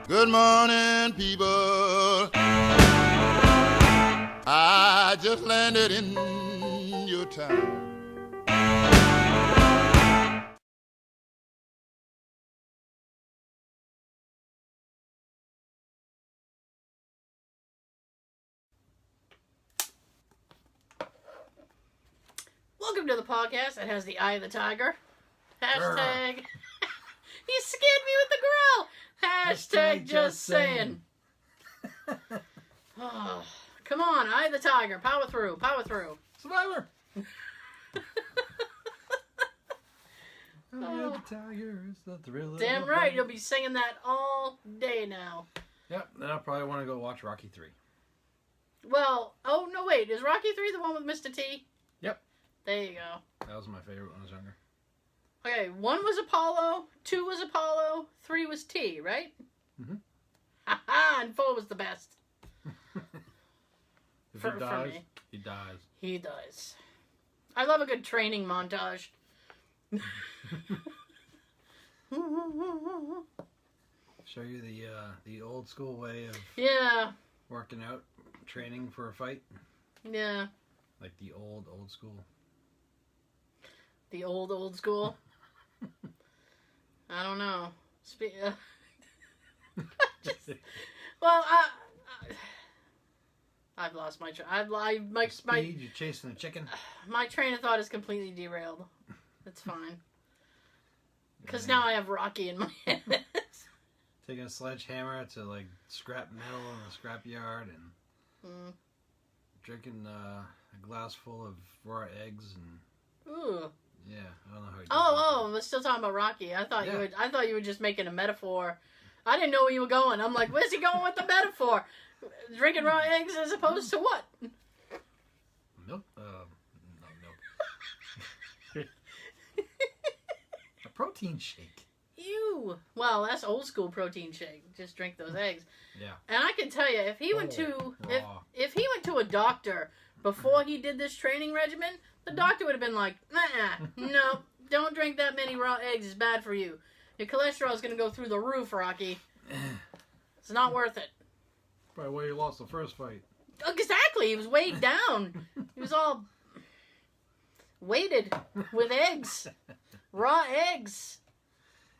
Good morning, people. I just landed in your town. Welcome to the podcast that has the eye of the tiger. Hashtag. You scared me with the grill. Hashtag just saying. Oh, come on, eye of the tiger. Power through. Power through. Survivor. Oh, the tiger is the thrill. Damn right, you'll be singing that all day now. Yep, then I'll probably want to go watch Rocky 3. Well, oh no, wait, is Rocky 3 the one with Mr. T? Yep. There you go. That was my favorite when I was younger. Okay, 1 was Apollo, 2 was Apollo, 3 was T, right? Mm-hmm. Ha-ha, and 4 was the best. If For he dies, me. he dies. He does. I love a good training montage. Show you the old school way of working out, training for a fight. Yeah. Like the old school. The old school. I don't know. Well, I've lost my Speed, you're chasing a chicken. My train of thought is completely derailed. It's fine. Because now I have Rocky in my head. Taking a sledgehammer to like scrap metal in a scrap yard and drinking a glass full of raw eggs and. Ooh. Yeah, I don't know how. We're still talking about Rocky. I thought you were just making a metaphor. I didn't know where you were going. I'm like, where's he going with the metaphor? Drinking raw eggs as opposed to what? Milk. No milk. A protein shake. Ew. Well, that's old school protein shake. Just drink those eggs. Yeah. And I can tell you, if he went to a doctor before he did this training regimen, the doctor would have been like, no, don't drink that many raw eggs. It's bad for you. Your cholesterol is going to go through the roof, Rocky. It's not worth it. Probably why you lost the first fight. Exactly. He was weighed down. He was all weighted with eggs. Raw eggs.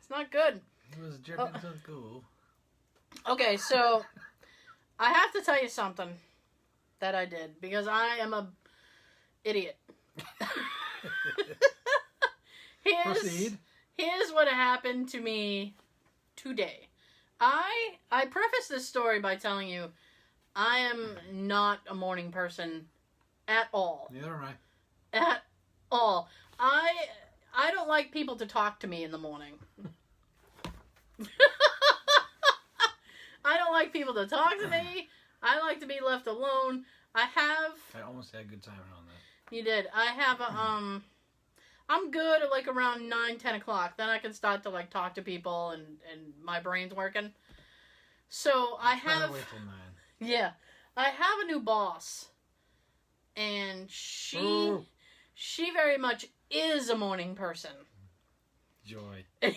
It's not good. He was dripping so cool. Okay, so I have to tell you something that I did because I am a idiot. Proceed. Here's what happened to me today. I preface this story by telling you I am not a morning person at all. Neither am I. At all. I don't like people to talk to me in the morning. I don't like people to talk to me. I like to be left alone. I almost had a good time on that. You did. I have I'm good at like around 9, 10 o'clock. Then I can start to like talk to people and my brain's working. So I have... Wait till 9. Yeah. I have a new boss. And she very much is a morning person. Joy. You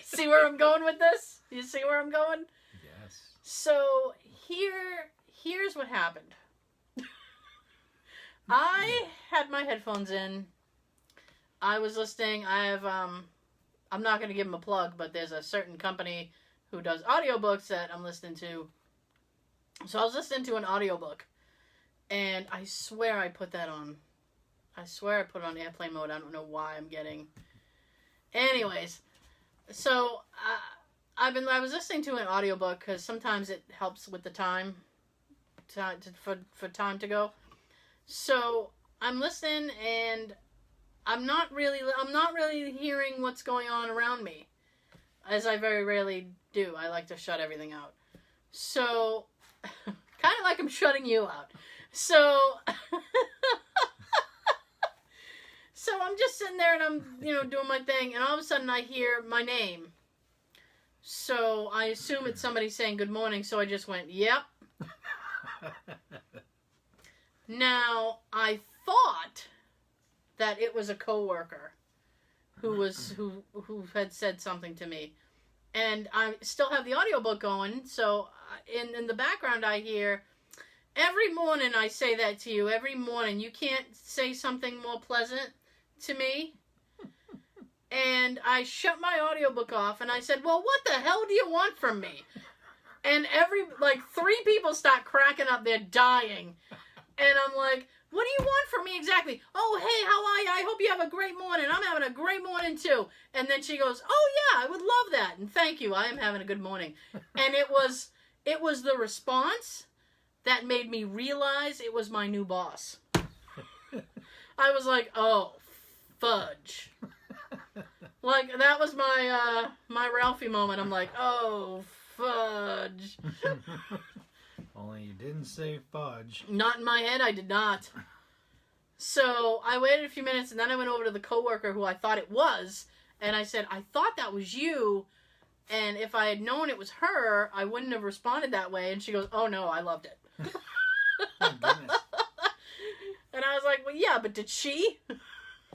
see where I'm going with this? You see where I'm going? Yes. So here's what happened. I had my headphones in. I was listening. I have, I'm not going to give them a plug, but there's a certain company who does audiobooks that I'm listening to. So I was listening to an audiobook, and I swear I put that on. I swear I put it on airplane mode. I don't know why I'm getting... Anyways, so I was listening to an audiobook because sometimes it helps with the time for time to go. So I'm listening and I'm not really hearing what's going on around me, as I very rarely do. I like to shut everything out. So kind of like I'm shutting you out. So So I'm just sitting there and I'm, doing my thing, and all of a sudden I hear my name. So I assume it's somebody saying good morning, so I just went, yep. Now, I thought that it was a coworker who had said something to me. And I still have the audiobook going, so in the background I hear, every morning I say that to you, every morning, you can't say something more pleasant to me. And I shut my audiobook off, and I said, well, what the hell do you want from me? And 3 people start cracking up, they're dying. And I'm like, what do you want from me exactly? Oh, hey, how are you? I hope you have a great morning. I'm having a great morning, too. And then she goes, oh, yeah, I would love that. And thank you. I am having a good morning. And it was the response that made me realize it was my new boss. I was like, oh, fudge. Like, that was my Ralphie moment. I'm like, oh, fudge. Only you didn't say fudge. Not in my head, I did not. So I waited a few minutes, and then I went over to the coworker who I thought it was, and I said, I thought that was you, and if I had known it was her, I wouldn't have responded that way. And she goes, oh no, I loved it. Oh, goodness. And I was like, well, yeah, but did she?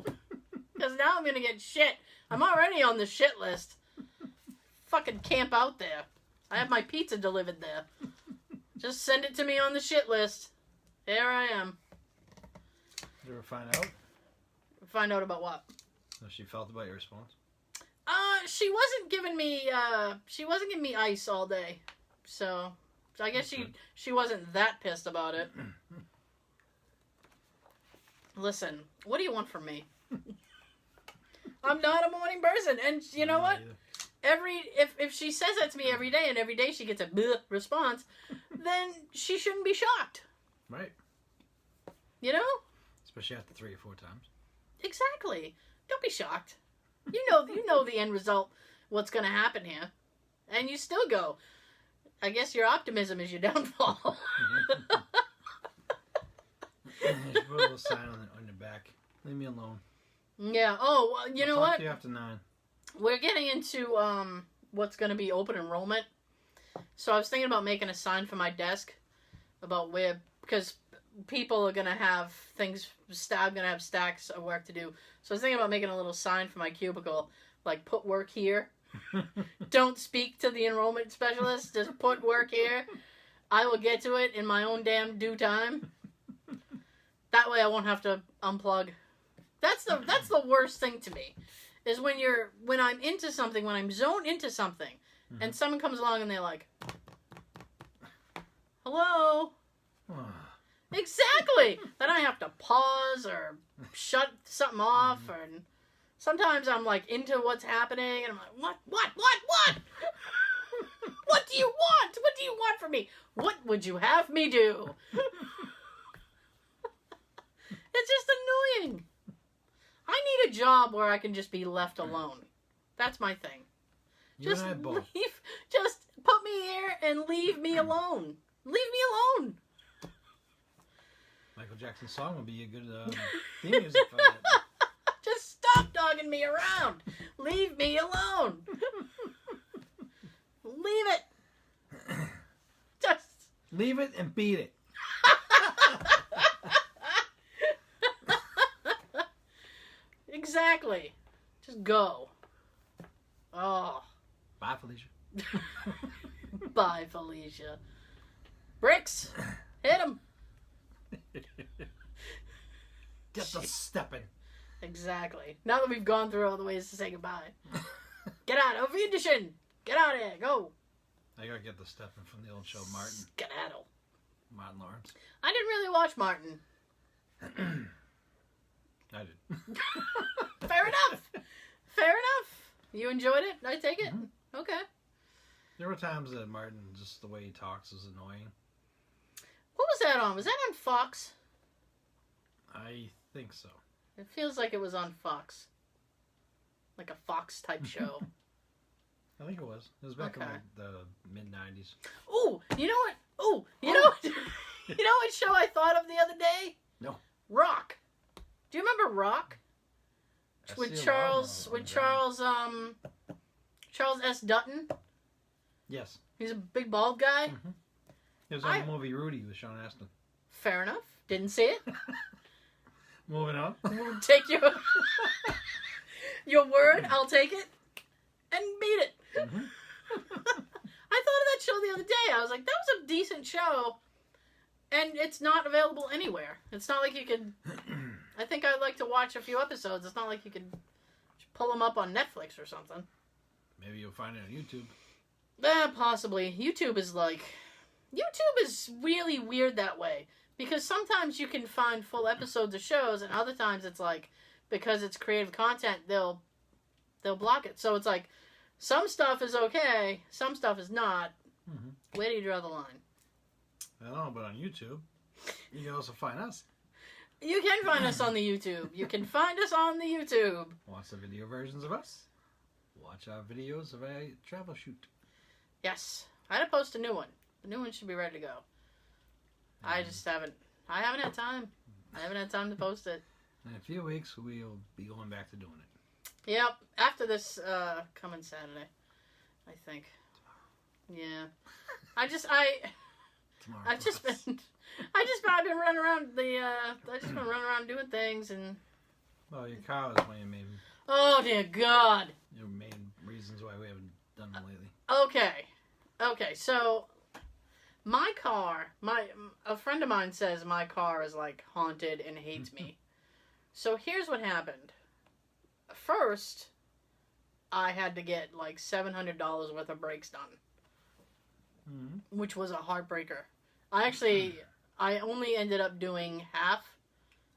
Because now I'm going to get shit. I'm already on the shit list. Fucking camp out there. I have my pizza delivered there. Just send it to me on the shit list. There I am. Did you ever find out? Find out about what? How she felt about your response? She wasn't giving me ice all day. So I guess she wasn't that pissed about it. Listen, what do you want from me? I'm not a morning person, and you know what? If she says that to me every day, and every day she gets a bleh response, then she shouldn't be shocked. Right. You know? Especially after 3 or 4 times. Exactly. Don't be shocked. You know the end result, what's going to happen here. And you still go. I guess your optimism is your downfall. Just put a little sign on your back. Leave me alone. Yeah. Oh, well, you know what? Talk to you after 9. We're getting into what's going to be open enrollment. So I was thinking about making a sign for my desk about where, because people are going to have things, I'm going to have stacks of work to do. So I was thinking about making a little sign for my cubicle, like put work here. Don't speak to the enrollment specialist, just put work here. I will get to it in my own damn due time. That way I won't have to unplug. That's the worst thing to me. Is when I'm into something, when I'm zoned into something, and someone comes along and they're like, hello? Exactly! Then I have to pause or shut something off, and sometimes I'm like into what's happening, and I'm like, what? What do you want? What do you want from me? What would you have me do? It's just annoying. I need a job where I can just be left alone. That's my thing. Just put me here and leave me alone. Leave me alone. Michael Jackson's song would be a good theme music for that. Just stop dogging me around. Leave me alone. Leave it. Just leave it and beat it. Exactly. Just go. Oh. Bye, Felicia. Bye, Felicia. Bricks. Hit him. Get the stepping. Exactly. Now that we've gone through all the ways to say goodbye. Get out. Over edition. Get out of here. Go. I gotta get the stepping from the old show, Martin. Skedaddle. Martin Lawrence. I didn't really watch Martin. I did. Fair enough. Fair enough. You enjoyed it? I take it? Mm-hmm. Okay. There were times that Martin, just the way he talks, is annoying. What was that on? Was that on Fox? I think so. It feels like it was on Fox. Like a Fox type show. I think it was. It was back in the mid-90s. Ooh, you know what? Ooh, you know what? You know what show I thought of the other day? No. Rock. Do you remember Rock? With Charles S. Dutton? Yes. He's a big bald guy? Mm-hmm. It was on the movie Rudy with Sean Astin. Fair enough. Didn't see it. Moving on. We'll take your word. I'll take it and beat it. Mm-hmm. decent show, and it's not available anywhere. It's not like you could... I think I'd like to watch a few episodes. It's not like you could pull them up on Netflix or something. Maybe you'll find it on YouTube. Possibly. YouTube is really weird that way. Because sometimes you can find full episodes of shows, and other times it's like, because it's creative content, they'll block it. So it's like, some stuff is okay, some stuff is not. Mm-hmm. Where do you draw the line? I don't know, but on YouTube, you can also find us. You can find us on the YouTube. You can find us on the YouTube. Watch the video versions of us. Watch our videos of a travel shoot. Yes. I had to post a new one. The new one should be ready to go. I haven't had time. I haven't had time to post it. In a few weeks, we'll be going back to doing it. Yep. After this coming Saturday, I think. Tomorrow. Yeah. I've been running around running around doing things and. Well, your car was one of your main. Oh dear God. Your main reasons why we haven't done them lately. Okay. So, my car, a friend of mine says my car is like haunted and hates me. So here's what happened. First, I had to get like $700 worth of brakes done, which was a heartbreaker. I only ended up doing half.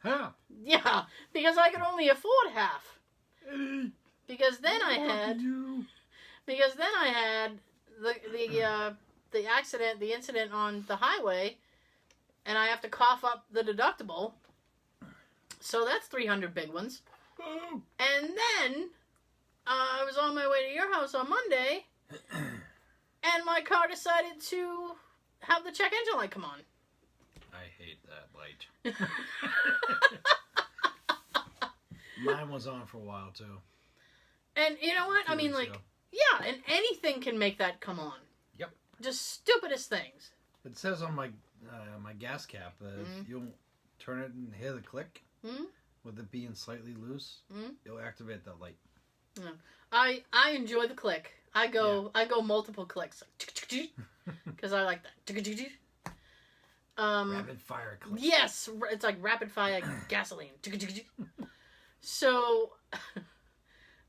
Half? Yeah, because I could only afford half. Because then I had the incident on the highway, and I have to cough up the deductible. So that's 300 big ones. Oh. And then I was on my way to your house on Monday, and my car decided to have the check engine light come on. I hate that light. Mine was on for a while, too. And you know what? I mean, like, yeah, and anything can make that come on. Yep. Just stupidest things. It says on my gas cap that if you turn it and hear the click, with it being slightly loose, it'll activate that light. Yeah. I enjoy the click. I go multiple clicks because I like that. Rapid fire click. Yes, it's like rapid fire gasoline. So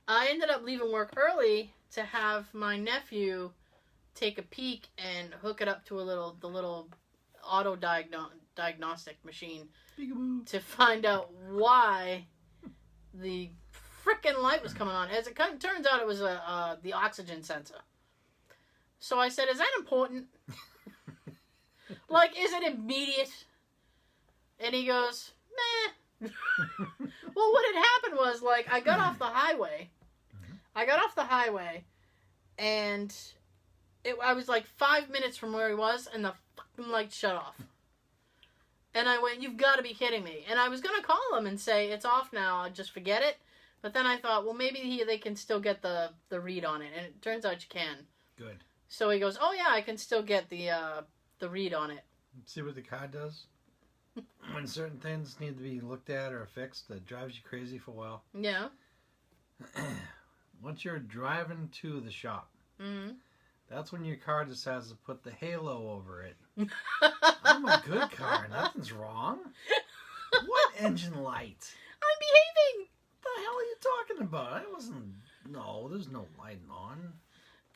I ended up leaving work early to have my nephew take a peek and hook it up to the little auto diagnostic machine to find out why the frickin' light was coming on. As it turns out, it was the oxygen sensor. So I said, "Is that important? Like, is it immediate?" And he goes, "Meh." Well, what had happened was, like, I got off the highway, and I was like 5 minutes from where he was, and the fucking light shut off. And I went, "You've got to be kidding me." And I was going to call him and say, "It's off now, I'll just forget it." But then I thought, well, maybe they can still get the read on it. And it turns out you can. Good. So he goes, "Oh, yeah, I can still get the read on it." See what the car does? When certain things need to be looked at or fixed, that drives you crazy for a while. Yeah. Once you're driving to the shop, that's when your car decides to put the halo over it. I'm a good car. Nothing's wrong. What engine light? I'm behaving. What the hell are you talking about? I wasn't... No, there's no light on.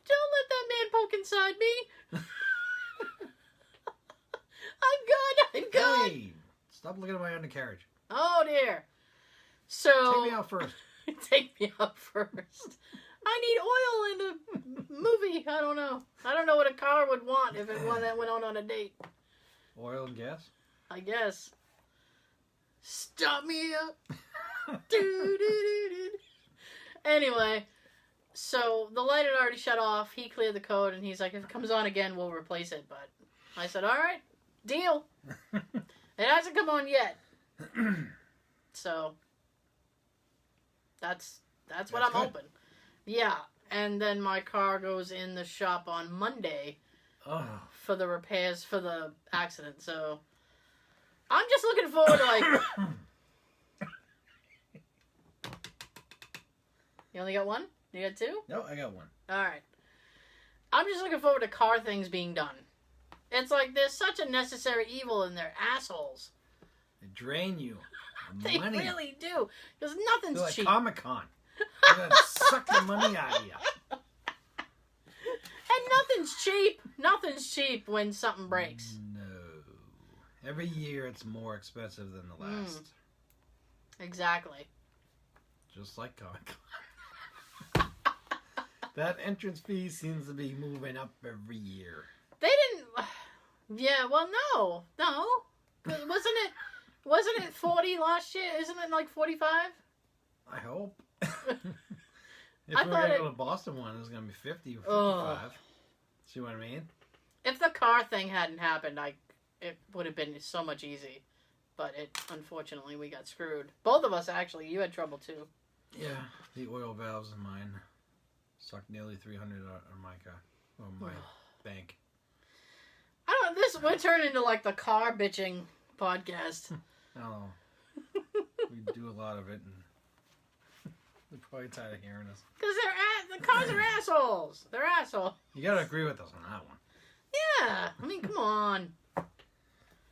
Don't let that man poke inside me. I'm good. Hey, stop looking at my undercarriage. Oh, dear. So... Take me out first. Take me out first. I need oil in the movie. I don't know. I don't know what a car would want if it went on a date. Oil and gas? I guess. Stop me up. Anyway, so the light had already shut off. He cleared the code, and he's like, "If it comes on again, we'll replace it." But I said, "All right, deal." It hasn't come on yet. So that's what I'm hoping. Yeah, and then my car goes in the shop on Monday for the repairs for the accident. So I'm just looking forward to, like... You only got one? You got two? No, I got one. All right. I'm just looking forward to car things being done. It's like there's such a necessary evil and they're assholes. They drain you. They Money. really do. Because They're nothing's like cheap. Comic-Con. They're going to suck the money out of you. And nothing's cheap. Nothing's cheap when something breaks. No. Every year it's more expensive than the last. Exactly. Just like Comic-Con. That entrance fee seems to be moving up every year. They didn't... Yeah, well, no. No. Wasn't it 40 last year? Isn't it like 45? I hope. I If we're thought going to it- go to Boston one, it's going to be 50 or 55. Ugh. See what I mean? If the car thing hadn't happened, it would have been so much easy. But unfortunately, we got screwed. Both of us, actually. You had trouble, too. Yeah, the oil valves in mine sucked nearly $300 on my car. Or my bank. I don't know. We're turning into like the car bitching podcast. I don't know. We do a lot of it, and they're probably tired of hearing us. Because the cars are assholes. They're assholes. You gotta agree with us on that one. Yeah. I mean, come on.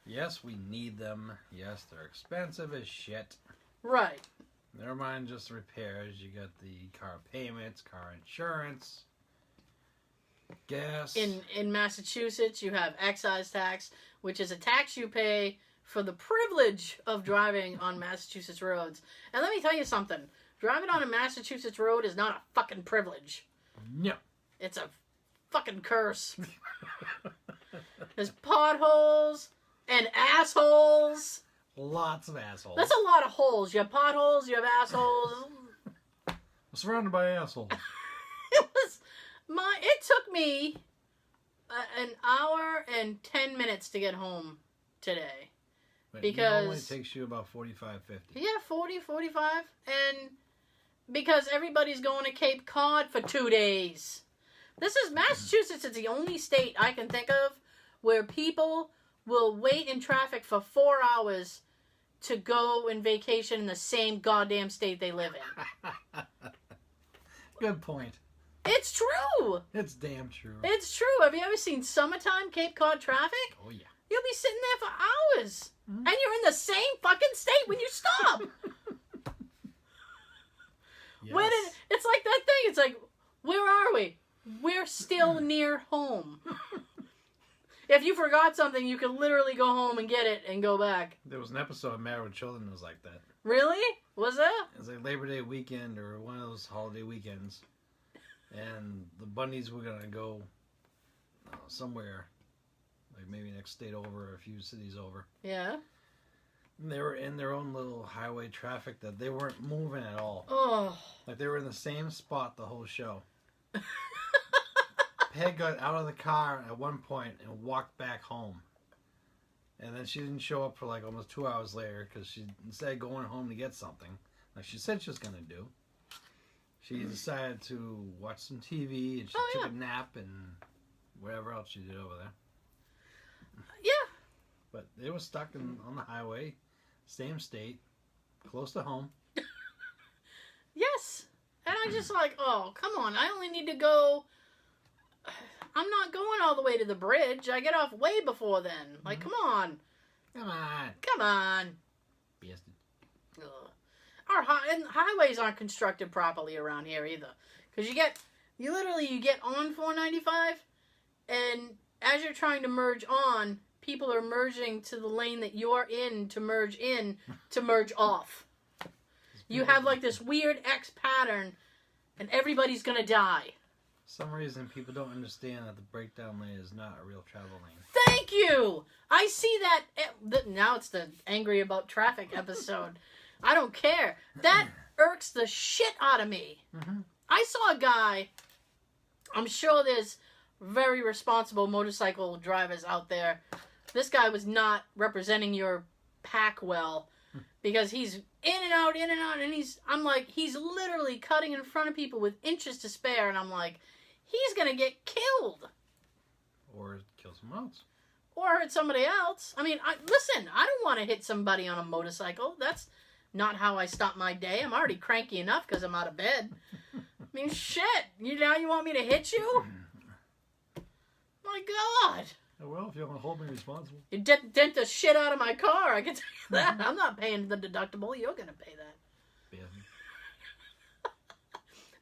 Yes, we need them. Yes, they're expensive as shit. Right. Never mind just the repairs. You got the car payments, car insurance, gas. In Massachusetts, you have excise tax, which is a tax you pay for the privilege of driving on Massachusetts roads. And let me tell you something. Driving on a Massachusetts road is not a fucking privilege. No. It's a fucking curse. There's potholes and assholes. Lots of assholes. That's a lot of holes. You have potholes, you have assholes. I'm surrounded by assholes. It took me an hour and 10 minutes to get home today. But Because- it only takes you about 45, 50. Yeah, 40, 45. And because everybody's going to Cape Cod for 2 days. This is Massachusetts is the only state I can think of where people will wait in traffic for 4 hours to go and vacation in the same goddamn state they live in. Good point. It's true. It's damn true. It's true. Have you ever seen summertime Cape Cod traffic? Oh, yeah. You'll be sitting there for hours. Mhm. And you're in the same fucking state when you stop. Yes. It's like that thing. It's like, where are we? We're still near home. If you forgot something, you could literally go home and get it and go back. There was an episode of Married with Children that was like that. Really? Was that? It was like Labor Day weekend or one of those holiday weekends. And the bunnies were going to go somewhere. Like maybe next state over or a few cities over. Yeah. And they were in their own little highway traffic that they weren't moving at all. Oh. Like they were in the same spot the whole show. Peg got out of the car at one point and walked back home. And then she didn't show up for like almost 2 hours later because she, instead of going home to get something, like she said she was going to do, she decided to watch some TV and she took a nap and whatever else she did over there. Yeah. But they were stuck on the highway, same state, close to home. Yes. And I just like, oh, come on. I only need to go. I'm not going all the way to the bridge. I get off way before then. Like, come on. Come on. Come on. Bastard. Ugh. And highways aren't constructed properly around here either. Because you get on 495, and as you're trying to merge on, people are merging to the lane that you're in to merge off. You have like this weird X pattern, and everybody's gonna die. For some reason, people don't understand that the breakdown lane is not a real travel lane. Thank you! I see that. Now it's the angry about traffic episode. I don't care. That irks the shit out of me. Mm-hmm. I saw a guy. I'm sure there's very responsible motorcycle drivers out there. This guy was not representing your pack well because he's in and out, and I'm like, he's literally cutting in front of people with inches to spare, and I'm like, he's gonna get killed. Or kill someone else. Or hurt somebody else. I mean, listen, I don't want to hit somebody on a motorcycle. That's not how I stop my day. I'm already cranky enough because I'm out of bed. I mean, shit. Now you want me to hit you? My God. Well, if you want to hold me responsible. You dent the shit out of my car, I can tell you that. I'm not paying the deductible. You're going to pay that. Yeah.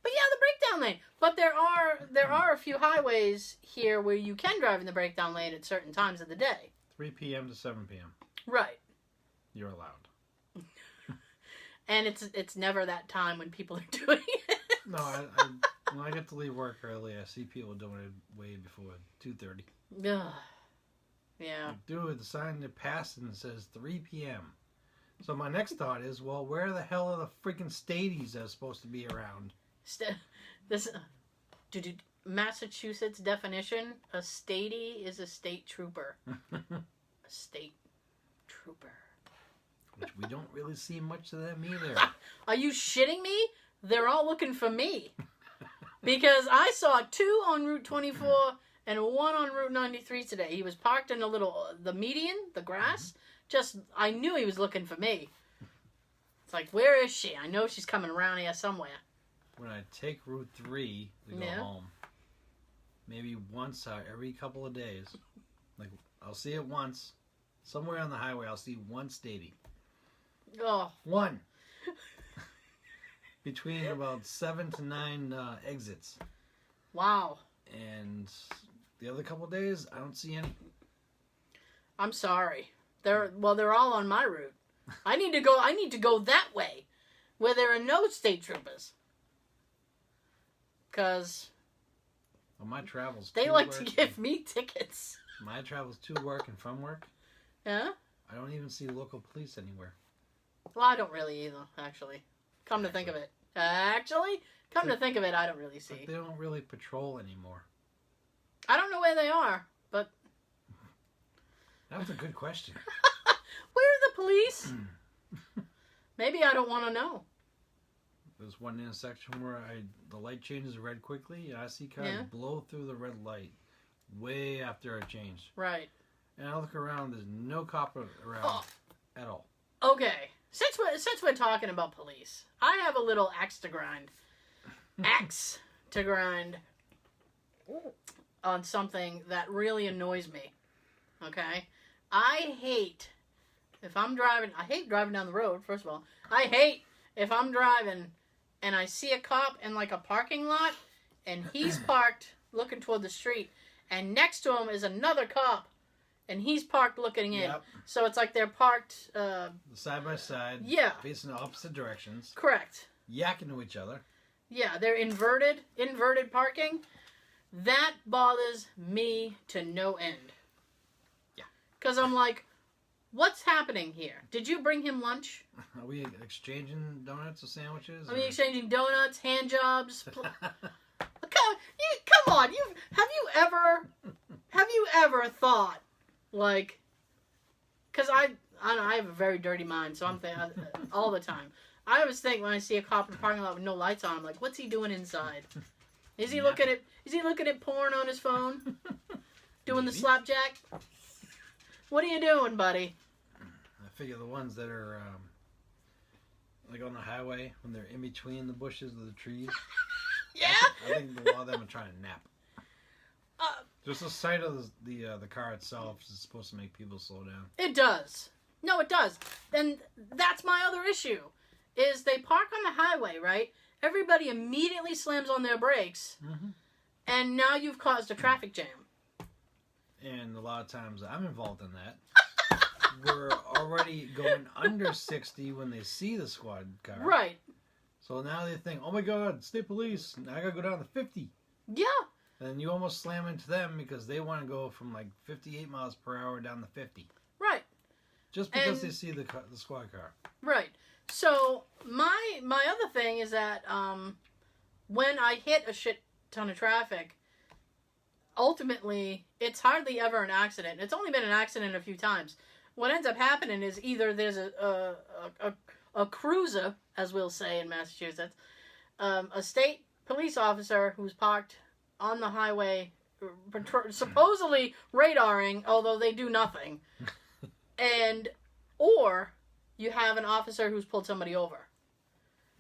But yeah, the breakdown lane. But there are a few highways here where you can drive in the breakdown lane at certain times of the day. 3 p.m. to 7 p.m. Right. You're allowed. And it's never that time when people are doing it. No, when I get to leave work early, I see people doing it way before 2:30. Ugh. Yeah. Like, dude, the sign that passed and says 3 p.m. So my next thought is, well, where the hell are the freaking stadies that are supposed to be around? This, Massachusetts definition: a statey is a state trooper. A state trooper. Which we don't really see much of them either. Are you shitting me? They're all looking for me. Because I saw 2 on Route 24 and 1 on Route 93 today. He was parked in the median, the grass. I knew he was looking for me. It's like, where is she? I know she's coming around here somewhere. When I take Route 3 to go home, maybe once every couple of days, like I'll see it once. Somewhere on the highway, I'll see one stadium. Oh. One. Between about 7 to 9 exits. Wow. And the other couple of days, I don't see any. I'm sorry. They're all on my route. I need to go that way, where there are no state troopers. Because my travels. They like to give me tickets. My travels to work and from work. Yeah. I don't even see local police anywhere. Well, I don't really either, actually. Come to think of it. I don't really see. But they don't really patrol anymore. I don't know where they are, but... That was a good question. Where are the police? Maybe I don't want to know. There's one intersection where the light changes red quickly, and I see cars blow through the red light way after it changed. Right. And I look around, there's no cop around at all. Okay. Since we're talking about police, I have a little axe to grind. Axe to grind on something that really annoys me. Okay? I hate driving down the road, first of all. I hate if I'm driving and I see a cop in like a parking lot and he's parked looking toward the street and next to him is another cop and he's parked looking in. Yep. So it's like they're parked... side by side. Yeah. Facing opposite directions. Correct. Yakking to each other. Yeah, they're inverted parking. That bothers me to no end. Yeah. Because I'm like, what's happening here? Did you bring him lunch? Are we exchanging donuts or sandwiches? Are we exchanging donuts, hand jobs? Come on, have you ever thought, like, because I have a very dirty mind, so I'm thinking all the time. I always think when I see a cop in the parking lot with no lights on, I'm like, what's he doing inside? Is he looking at porn on his phone? Doing the slapjack? What are you doing, buddy? I figure the ones that are like on the highway when they're in between the bushes of the trees. Yeah. I think a lot of them are trying to nap. Just the sight of the car itself is supposed to make people slow down. It does. No, it does. And that's my other issue. Is they park on the highway, right? Everybody immediately slams on their brakes. Mm-hmm. And now you've caused a traffic jam. And a lot of times I'm involved in that. We're already going under 60 when they see the squad car. Right. So now they think, oh my God, state police. I gotta go down to 50. Yeah. And you almost slam into them because they want to go from like 58 miles per hour down to 50. Right. Just because they see the squad car. Right. So my other thing is that when I hit a shit ton of traffic, ultimately it's hardly ever an accident. It's only been an accident a few times. What ends up happening is either there's a cruiser, as we'll say in Massachusetts, a state police officer who's parked on the highway, supposedly radaring, although they do nothing, or you have an officer who's pulled somebody over.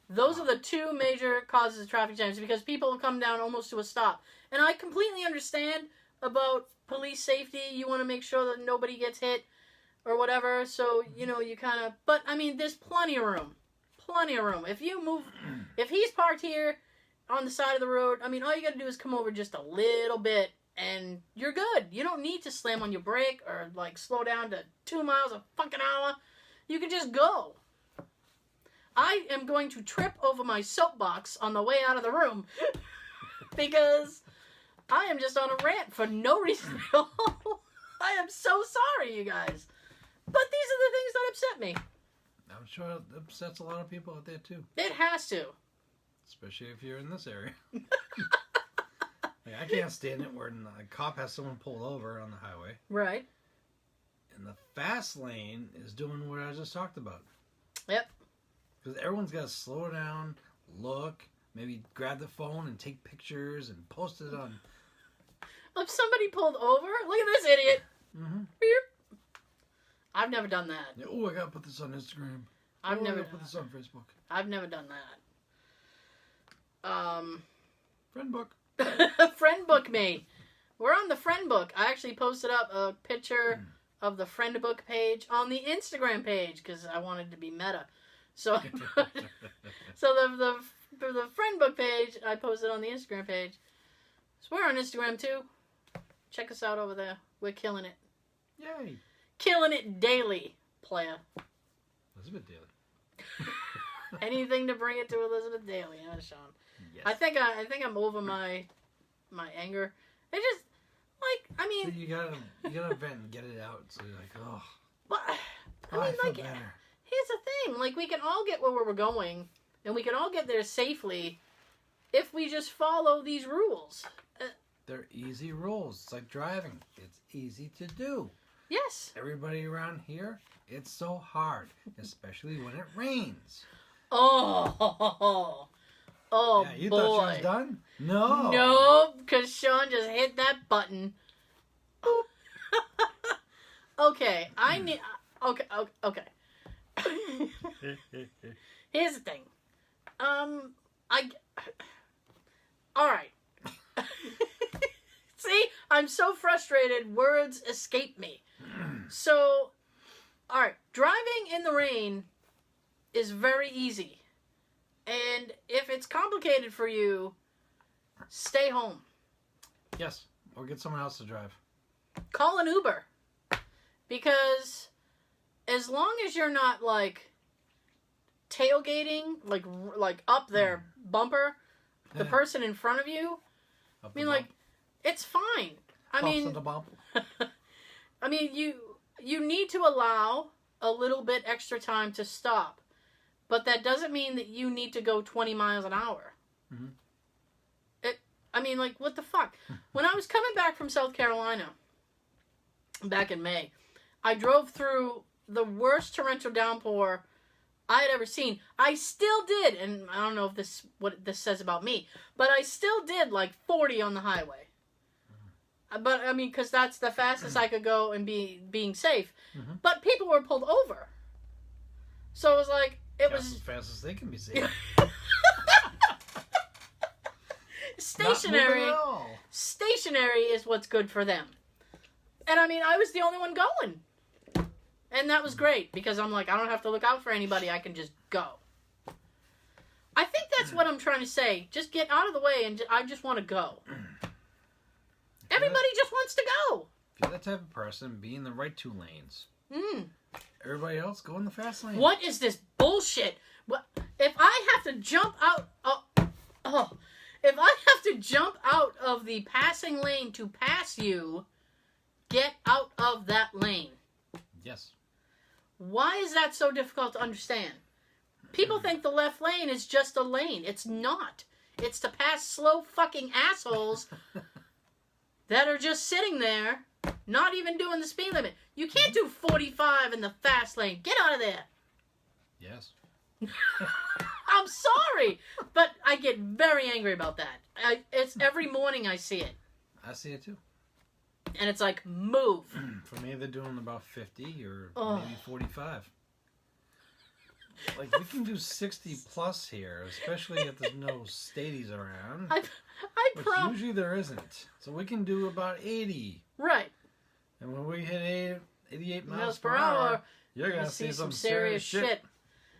Those are the two major causes of traffic jams because people come down almost to a stop. And I completely understand about police safety. You want to make sure that nobody gets hit or whatever. So, you kind of... But, I mean, there's plenty of room. Plenty of room. If you move... If he's parked here on the side of the road, I mean, all you got to do is come over just a little bit and you're good. You don't need to slam on your brake or, like, slow down to 2 miles a fucking hour. You can just go. I am going to trip over my soapbox on the way out of the room because I am just on a rant for no reason at all. I am so sorry, you guys. But these are the things that upset me. I'm sure it upsets a lot of people out there, too. It has to. Especially if you're in this area. Like, I can't stand it when a cop has someone pulled over on the highway. Right. And the fast lane is doing what I just talked about. Yep. Because everyone's got to slow down, look, maybe grab the phone and take pictures and post it on... If somebody pulled over, look at this idiot. Mm-hmm. Beep. I've never done that. Oh, I got to put this on Instagram. I've never put this on Facebook. I've never done that. Friend book. Friend book me. We're on the friend book. I actually posted up a picture of the friend book page on the Instagram page because I wanted to be meta. So, the friend book page I posted on the Instagram page. So we're on Instagram too. Check us out over there. We're killing it. Yay! Killing it daily, player. Elizabeth Daily. Anything to bring it to Elizabeth Daily, huh, Sean? Yes. I think I'm over my anger. It just I mean, so you gotta vent and get it out. So you're like, oh. But I mean, feel like, better. here's the thing: like, we can all get where we're going, and we can all get there safely if we just follow these rules. They're easy rules. It's like driving. It's easy to do. Yes. Everybody around here, it's so hard, especially when it rains. Oh, yeah, you boy. thought she was done? No. Nope, because Sean just hit that button. Okay, I need... Okay. Here's the thing. Alright. See? I'm so frustrated, words escape me. So, alright, driving in the rain is very easy. And if it's complicated for you, stay home. Yes, or get someone else to drive. Call an Uber. Because as long as you're not, like, tailgating, like up their bumper, the person in front of you, I mean, like, it's fine. I mean, I mean, you need to allow a little bit extra time to stop. But that doesn't mean that you need to go 20 miles an hour. Mm-hmm. I mean, like, what the fuck? When I was coming back from South Carolina, back in May, I drove through the worst torrential downpour I had ever seen. I still did, and I don't know if what this says about me, but I still did, like, 40 on the highway. But, I mean, because that's the fastest I could go and being safe. Mm-hmm. But people were pulled over. So it was like... It was as fast as they can be safe. Stationary. Stationary is what's good for them. And I mean, I was the only one going. And that was great because I'm like, I don't have to look out for anybody. I can just go. I think that's what I'm trying to say. Just get out of the way and I just want to go. Everybody just wants to go. If you're that type of person, be in the right 2 lanes. Everybody else, go in the fast lane. What is this bullshit? What if I have to jump out? If I have to jump out of the passing lane to pass you, get out of that lane. Yes. Why is that so difficult to understand? People think the left lane is just a lane. It's not. It's to pass slow fucking assholes that are just sitting there, not even doing the speed limit. You can't do 45 in the fast lane. Get out of there. Yes. I'm sorry, but I get very angry about that. It's every morning I see it. I see it too. And it's like, move. For me, they're doing about 50 or maybe 45. Like, we can do 60 plus here, especially if there's no stadies around. Which usually there isn't. So we can do about 80. Right. And when we hit 88 miles per hour, you're going to see some serious shit.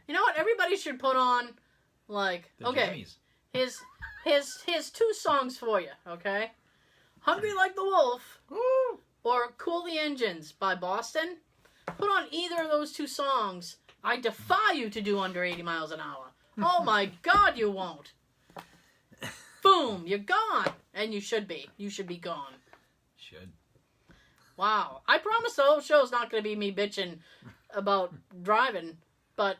You know what? Everybody should put on, like, The jammies. Here's 2 songs for you, okay? Hungry Like the Wolf Woo! or Cool the Engines by Boston. Put on either of those 2 songs. I defy you to do under 80 miles an hour. Oh my God, you won't. Boom, you're gone. And you should be. You should be gone. Should. Wow. I promise the whole show's not going to be me bitching about driving, but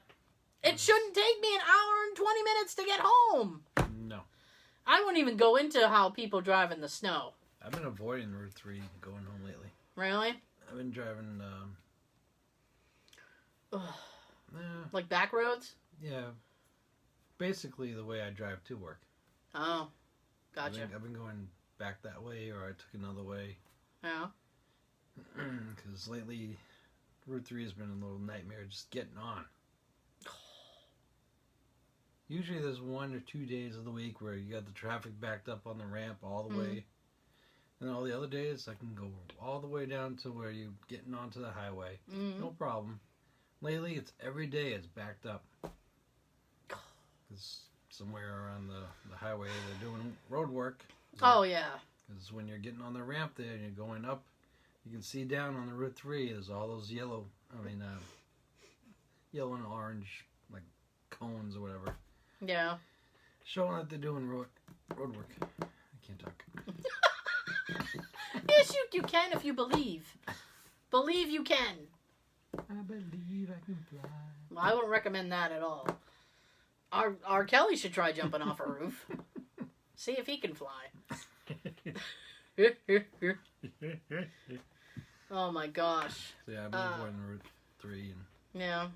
it shouldn't take me an hour and 20 minutes to get home. No. I won't even go into how people drive in the snow. I've been avoiding Route 3 going home lately. Really? I've been driving, Like back roads? yeah, basically the way I drive to work. Oh, gotcha. I've been going back that way, or I took another way. Yeah. Because lately, Route 3 has been a little nightmare just getting on. Usually there's 1 or 2 days of the week where you got the traffic backed up on the ramp all the way. And all the other days, I can go all the way down to where you're getting onto the highway. No problem. Lately, it's every day it's backed up. Because somewhere around the highway, they're doing road work. Oh, yeah. Because when you're getting on the ramp there and you're going up, you can see down on the Route 3, there's all those yellow and orange, like, cones or whatever. Yeah. Showing that they're doing road work. I can't talk. Yes, you can if you believe. Believe you can. I believe I can fly. Well, I wouldn't recommend that at all. R. Kelly should try jumping off a roof. See if he can fly. Oh my gosh. So yeah, I've been avoiding Route 3 and yeah.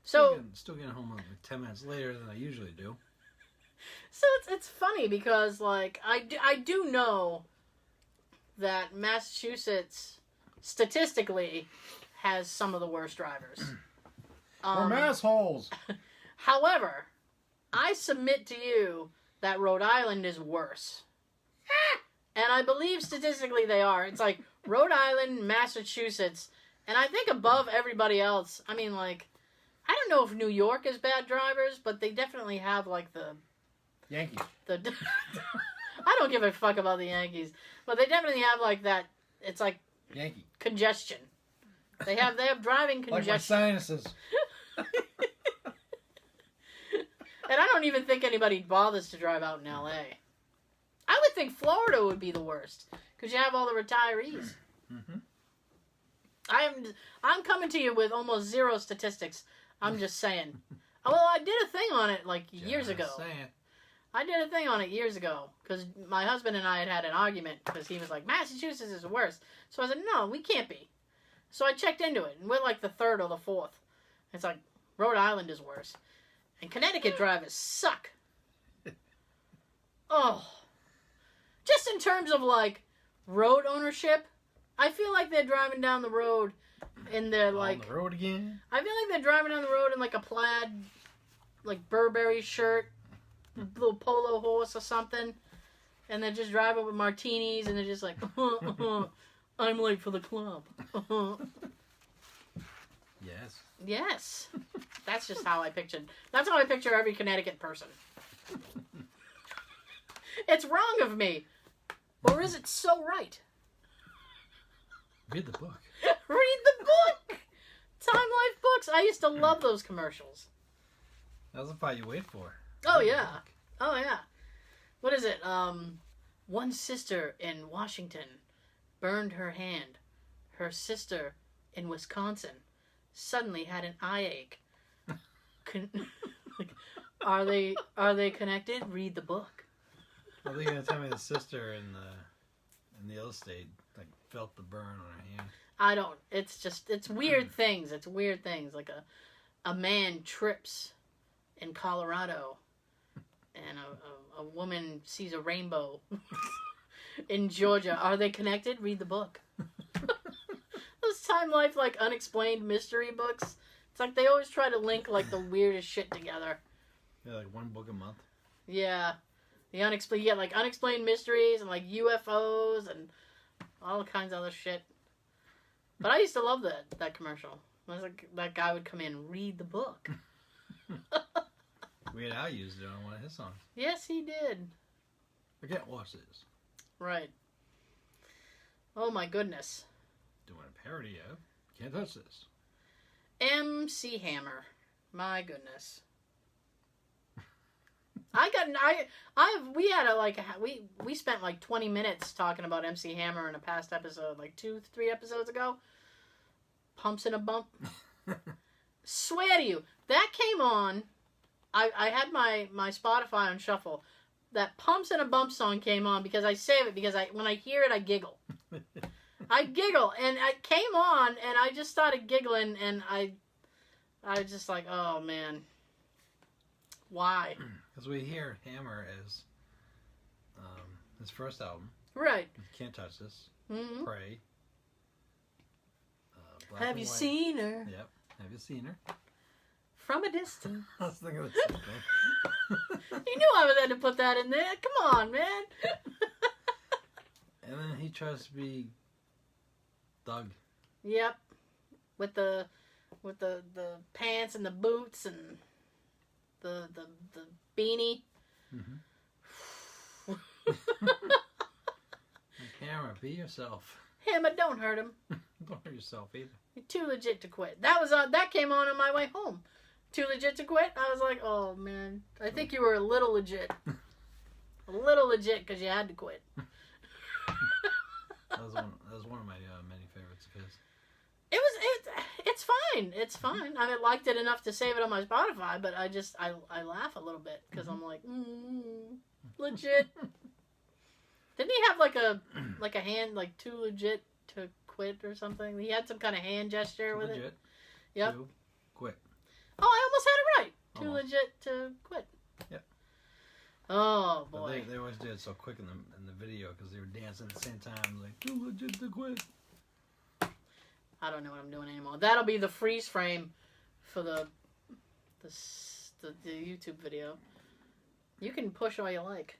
So still getting home like 10 minutes later than I usually do. So it's funny because like I do know that Massachusetts statistically has some of the worst drivers. We're assholes. However, I submit to you that Rhode Island is worse. And I believe statistically they are. It's like Rhode Island, Massachusetts, and I think above everybody else, I mean, like, I don't know if New York is bad drivers, but they definitely have, like, the Yankees. I don't give a fuck about the Yankees. But they definitely have, like, that, it's like Yankee. Congestion. They have driving congestion. Like my sinuses. And I don't even think anybody bothers to drive out in L.A. I would think Florida would be the worst because you have all the retirees. Mm-hmm. I'm coming to you with almost zero statistics. I'm just saying. Well, I did a thing on it like years ago. I did a thing on it years ago because my husband and I had an argument because he was like, Massachusetts is the worst. So I said, no, we can't be. So I checked into it and we're like the 3rd or the 4th. It's like Rhode Island is worse. And Connecticut drivers suck. Oh. Just in terms of, like, road ownership, I feel like they're driving down the road in their, like... On the road again? I feel like they're driving down the road in, like, a plaid, like, Burberry shirt, little polo horse or something, and they're just driving with martinis, and they're just like, I'm late for the club. Yes. Yes. That's just how I that's how I picture every Connecticut person. It's wrong of me. Or is it so right? Read the book. Read the book! Time Life books. I used to love those commercials. That's the part you wait for. Oh, yeah. Oh, yeah. What is it? One sister in Washington burned her hand. Her sister in Wisconsin suddenly had an eye ache. Are they connected? Read the book. Are they gonna tell me the sister in the other state like felt the burn on her hand? I don't. It's weird things. It's weird things. Like a man trips in Colorado, and a woman sees a rainbow in Georgia. Are they connected? Read the book. Those Time Life, like, unexplained mystery books. It's like they always try to link, like, the weirdest shit together. Yeah, like one book a month. Yeah. You get like unexplained mysteries and like UFOs and all kinds of other shit. But I used to love that commercial. It was like that guy would come in and read the book. Weird Al used it on one of his songs. Yes, he did. I can't watch this. Right. Oh my goodness. Doing a parody of Can't Touch This. MC Hammer. My goodness. We spent like 20 minutes talking about MC Hammer in a past episode, like 2-3 episodes ago. Pumps in a Bump. Swear to you, that came on. I had my Spotify on shuffle. That Pumps in a Bump song came on because I save it because when I hear it I giggle. I giggle and it came on and I just started giggling and I was just like, oh man. Why? Because we hear Hammer as his first album. Right. Can't Touch This. Mm-hmm. Pray. Have you seen her? Yep. Have you seen her? From a distance. I was thinking of the same thing. You knew I was had to put that in there. Come on, man. And then he tries to be Doug. Yep. With the pants and the boots and the beanie. Mm-hmm. Hammer, be yourself. Hammer, don't hurt him. Don't hurt yourself either. You're too legit to quit. That came on my way home. Too legit to quit? I was like, oh man. I think you were a little legit. A little legit because you had to quit. That was one of my many favorites of his. It's fine. It's fine. I liked it enough to save it on my Spotify, but I laugh a little bit because I'm like, legit. Didn't he have like a hand, like too legit to quit or something? He had some kind of hand gesture with legit it. Yep. To quit. Oh, I almost had it right. Too Almost. legit to quit. Yep. Oh boy. But they always did it so quick in the video because they were dancing at the same time, like too legit to quit. I don't know what I'm doing anymore. That'll be the freeze frame for the YouTube video. You can push all you like.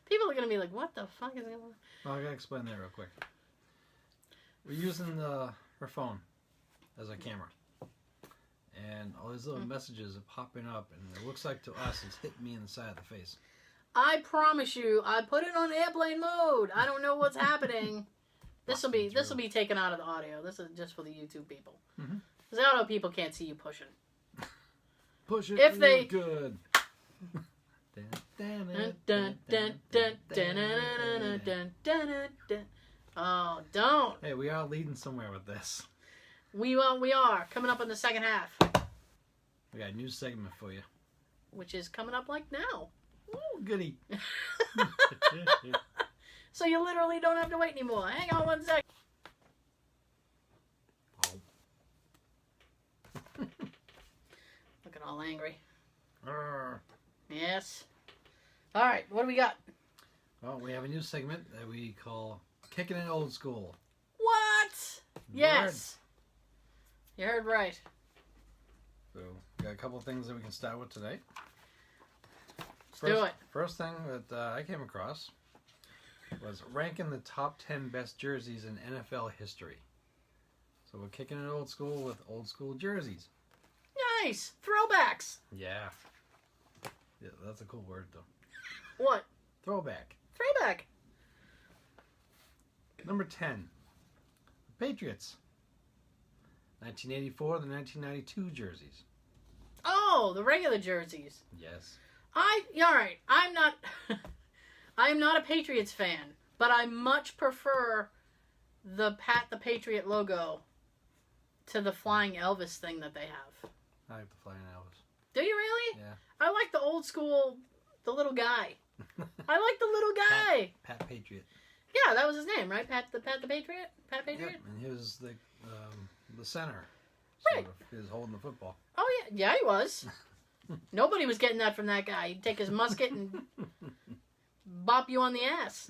People are gonna be like, "What the fuck is going on?" Well, I gotta explain that real quick. We're using her phone as a camera, and all these little messages are popping up, and it looks like to us it's hitting me in the side of the face. I promise you, I put it on airplane mode. I don't know what's happening. This will be taken out of the audio. This is just for the YouTube people. Because the audio people can't see you pushing. Push it. If they good. Oh, don't. Hey, we are leading somewhere with this. We are coming up in the second half, We got a new segment for you. which is coming up like now. Ooh, goody. So you literally don't have to wait anymore. Hang on one second. Looking all angry. Yes. All right, what do we got? Well, we have a new segment that we call Kickin It Old School. What? Yes. You heard right. So, we got a couple of things that we can start with today. Do it. First thing that I came across was ranking the top 10 best jerseys in NFL history. So we're kicking it old school with old school jerseys. Nice. Throwbacks. Yeah. Yeah, that's a cool word though. What? Throwback. Throwback. Number 10. Patriots. 1984 to 1992 jerseys. Oh, the regular jerseys. Yes. All right. I'm not a Patriots fan, but I much prefer the Pat the Patriot logo to the Flying Elvis thing that they have. I like the Flying Elvis. Do you really? Yeah. I like the old school, the little guy. I like the little guy. Pat Patriot. Yeah, that was his name, right? Pat the Patriot? Pat Patriot? Yep, and he was the center. Right. Sort of. He was holding the football. Oh, yeah. Yeah, he was. Nobody was getting that from that guy. He'd take his musket and bop you on the ass.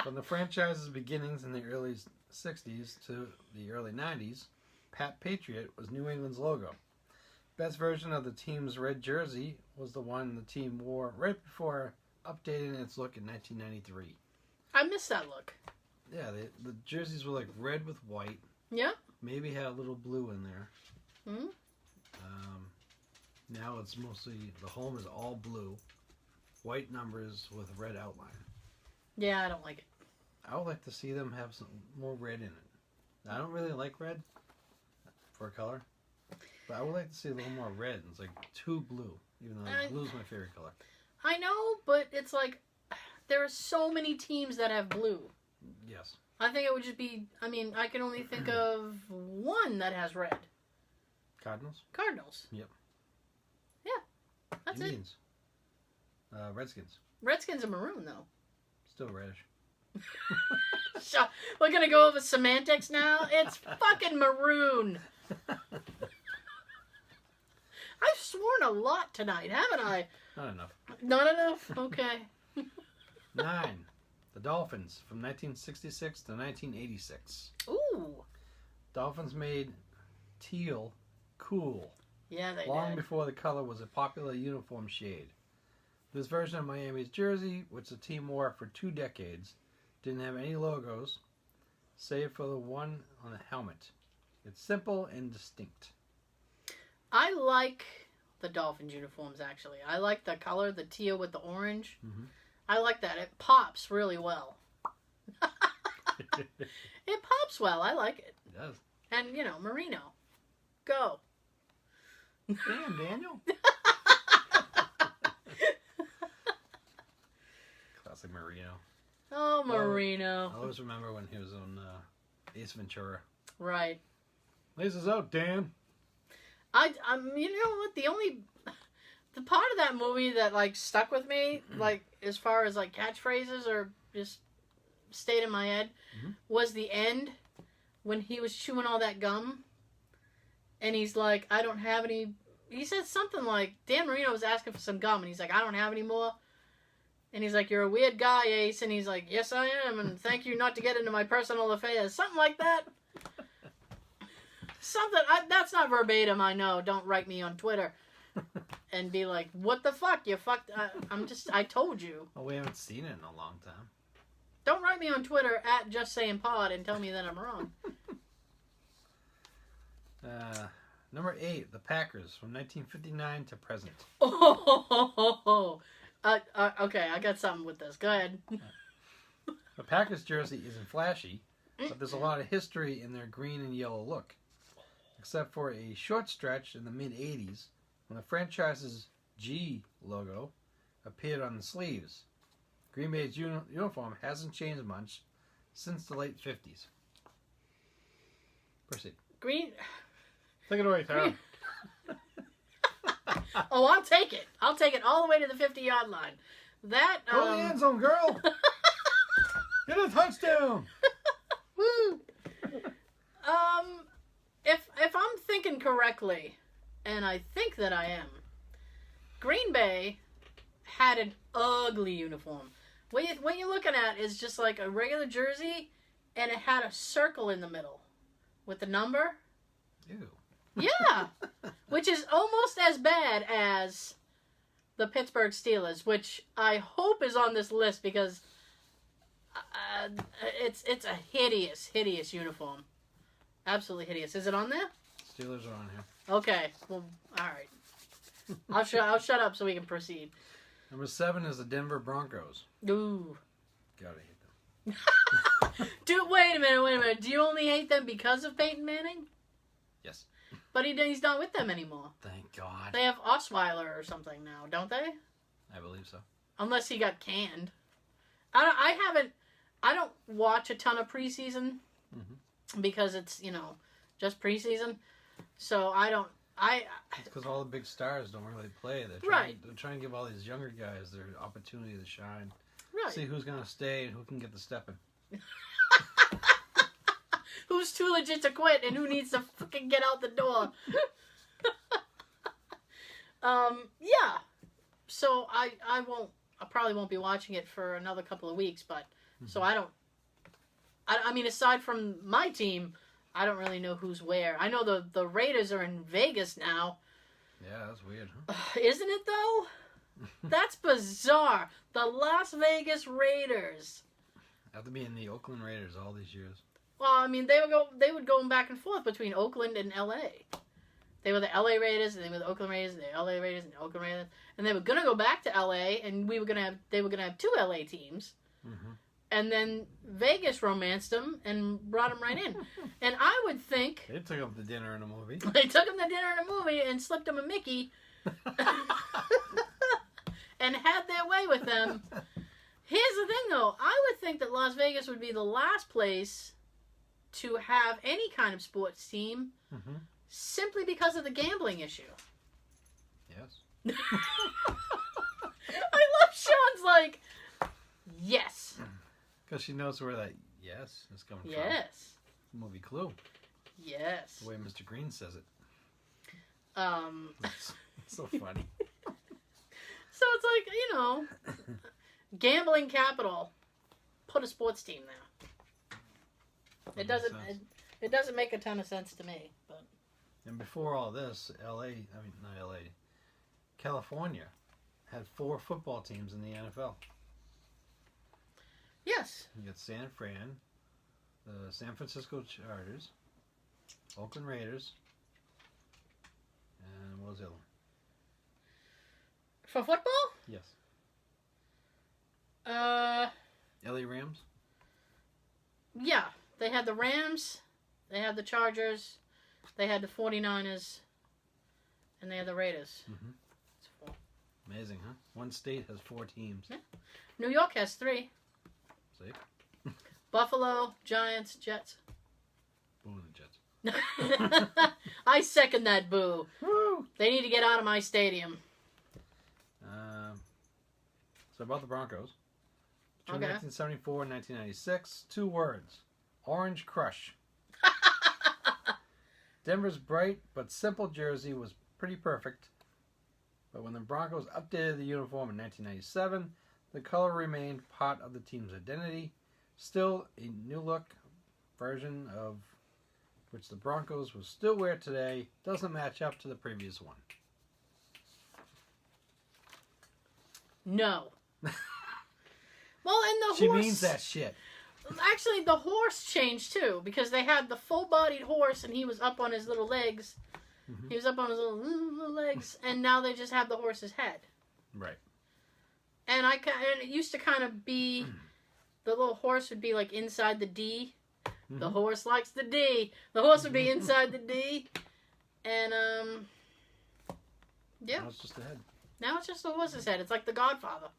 From the franchise's beginnings in the early 60s to the early 90s, Pat Patriot was New England's logo. Best version of the team's red jersey was the one the team wore right before updating its look in 1993. I miss that look. Yeah, the jerseys were like red with white. Yeah. Maybe had a little blue in there. Hmm. Now it's mostly, the home is all blue. White numbers with red outline. Yeah, I don't like it. I would like to see them have some more red in it. I don't really like red for a color. But I would like to see a little more red. It's like too blue. Even though blue is my favorite color. I know, but it's like, there are so many teams that have blue. Yes. I think it would just be, I mean, I can only think of one that has red. Cardinals? Cardinals. Yep. Yeah, that's Indians. Redskins. Redskins are maroon, though. Still reddish. So, we're going to go over semantics now? It's fucking maroon. I've sworn a lot tonight, haven't I? Not enough. Not enough? Okay. 9. The Dolphins from 1966 to 1986. Ooh. Dolphins made teal cool Yeah, they long did. before the color was a popular uniform shade. This version of Miami's jersey, which the team wore for 2 decades, didn't have any logos, save for the one on the helmet. It's simple and distinct. I like the Dolphins uniforms, actually. I like the color, the teal with the orange. Mm-hmm. I like that. It pops really well. It pops well. I like it. It does. And, you know, merino. Go. Damn, Daniel. Classic Merino. Oh, merino. I always remember when he was on Ace Ventura. Right. Laces out, Dan. You know what? The part of that movie that, like, stuck with me, like, as far as, like, catchphrases or just stayed in my head, was the end when he was chewing all that gum. And he's like, I don't have any. He said something like, Dan Marino was asking for some gum. And he's like, I don't have any more. And he's like, you're a weird guy, Ace. And he's like, yes, I am. And thank you not to get into my personal affairs. Something like that. That's not verbatim, I know. Don't write me on Twitter. And be like, what the fuck? You fucked. I told you. Well, we haven't seen it in a long time. Don't write me on Twitter @JustSayingPod and tell me that I'm wrong. Number 8, the Packers from 1959 to present. Okay, I got something with this. Go ahead. The Packers jersey isn't flashy, but there's a lot of history in their green and yellow look. Except for a short stretch in the mid-'80s when the franchise's G logo appeared on the sleeves. Green Bay's uniform hasn't changed much since the late 50s. Proceed. Green. Take it away, Tara. Oh, I'll take it. I'll take it all the way to the 50-yard line. That. Go to the end zone, girl. Get a touchdown. Woo. If I'm thinking correctly, and I think that I am, Green Bay had an ugly uniform. What you're looking at is just like a regular jersey, and it had a circle in the middle with the number. Ew. Yeah, which is almost as bad as the Pittsburgh Steelers, which I hope is on this list because it's a hideous uniform. Absolutely hideous. Is it on there? Steelers are on here. Okay. Well, all right. I'll shut up so we can proceed. Number 7 is the Denver Broncos. Ooh. Gotta hate them. Dude, wait a minute. Do you only hate them because of Peyton Manning? Yes. But he's not with them anymore. Thank God. They have Osweiler or something now, don't they? I believe so. Unless he got canned. I don't watch a ton of preseason because it's, just preseason. So It's because all the big stars don't really play. They're trying to give all these younger guys their opportunity to shine. Right. See who's going to stay and who can get the stepping. Who's too legit to quit and who needs to fucking get out the door. Yeah. So I probably won't be watching it for another couple of weeks, but so I mean, aside from my team, I don't really know who's where. I know the Raiders are in Vegas now. Yeah, that's weird, huh? Isn't it, though? That's bizarre. The Las Vegas Raiders. After being the Oakland Raiders all these years. Well, I mean, they would go back and forth between Oakland and L.A. They were the L.A. Raiders, and they were the Oakland Raiders, and the L.A. Raiders, and the Oakland Raiders. And they were going to go back to L.A., and they were going to have two L.A. teams. Mm-hmm. And then Vegas romanced them and brought them right in. And I would think... They took them to dinner in a movie. They took them to dinner in a movie and slipped them a Mickey. And had their way with them. Here's the thing, though. I would think that Las Vegas would be the last place to have any kind of sports team simply because of the gambling issue. Yes. I love Sean's like, yes. Because she knows where that yes is coming from. Yes. Movie Clue. Yes. The way Mr. Green says it. It's so funny. So it's like, you know, gambling capital. Put a sports team there. It doesn't make a ton of sense to me. But. And before all this, California had 4 football teams in the NFL. Yes. You got San Fran, the San Francisco Chargers, Oakland Raiders, and what was the other one? For football? Yes. LA Rams? Yeah. They had the Rams, they had the Chargers, they had the 49ers, and they had the Raiders. Mm-hmm. That's 4. Amazing, huh? One state has 4 teams. Yeah. New York has 3. See? Buffalo, Giants, Jets. Boo the Jets. I second that boo. Woo! They need to get out of my stadium. So about the Broncos. Between Okay. 1974 and 1996, 2 words. Orange Crush. Denver's bright but simple jersey was pretty perfect. But when the Broncos updated the uniform in 1997, the color remained part of the team's identity. Still, a new look version of which the Broncos will still wear today doesn't match up to the previous one. No. Well, and the She horse... means that shit. Actually, the horse changed, too, because they had the full-bodied horse, and he was up on his little legs. Mm-hmm. He was up on his little legs, and now they just have the horse's head. Right. And it used to kind of be... The little horse would be, like, inside the D. Mm-hmm. The horse likes the D. The horse would be inside the D. And, yeah. Now it's just the head. Now it's just the horse's head. It's like The Godfather.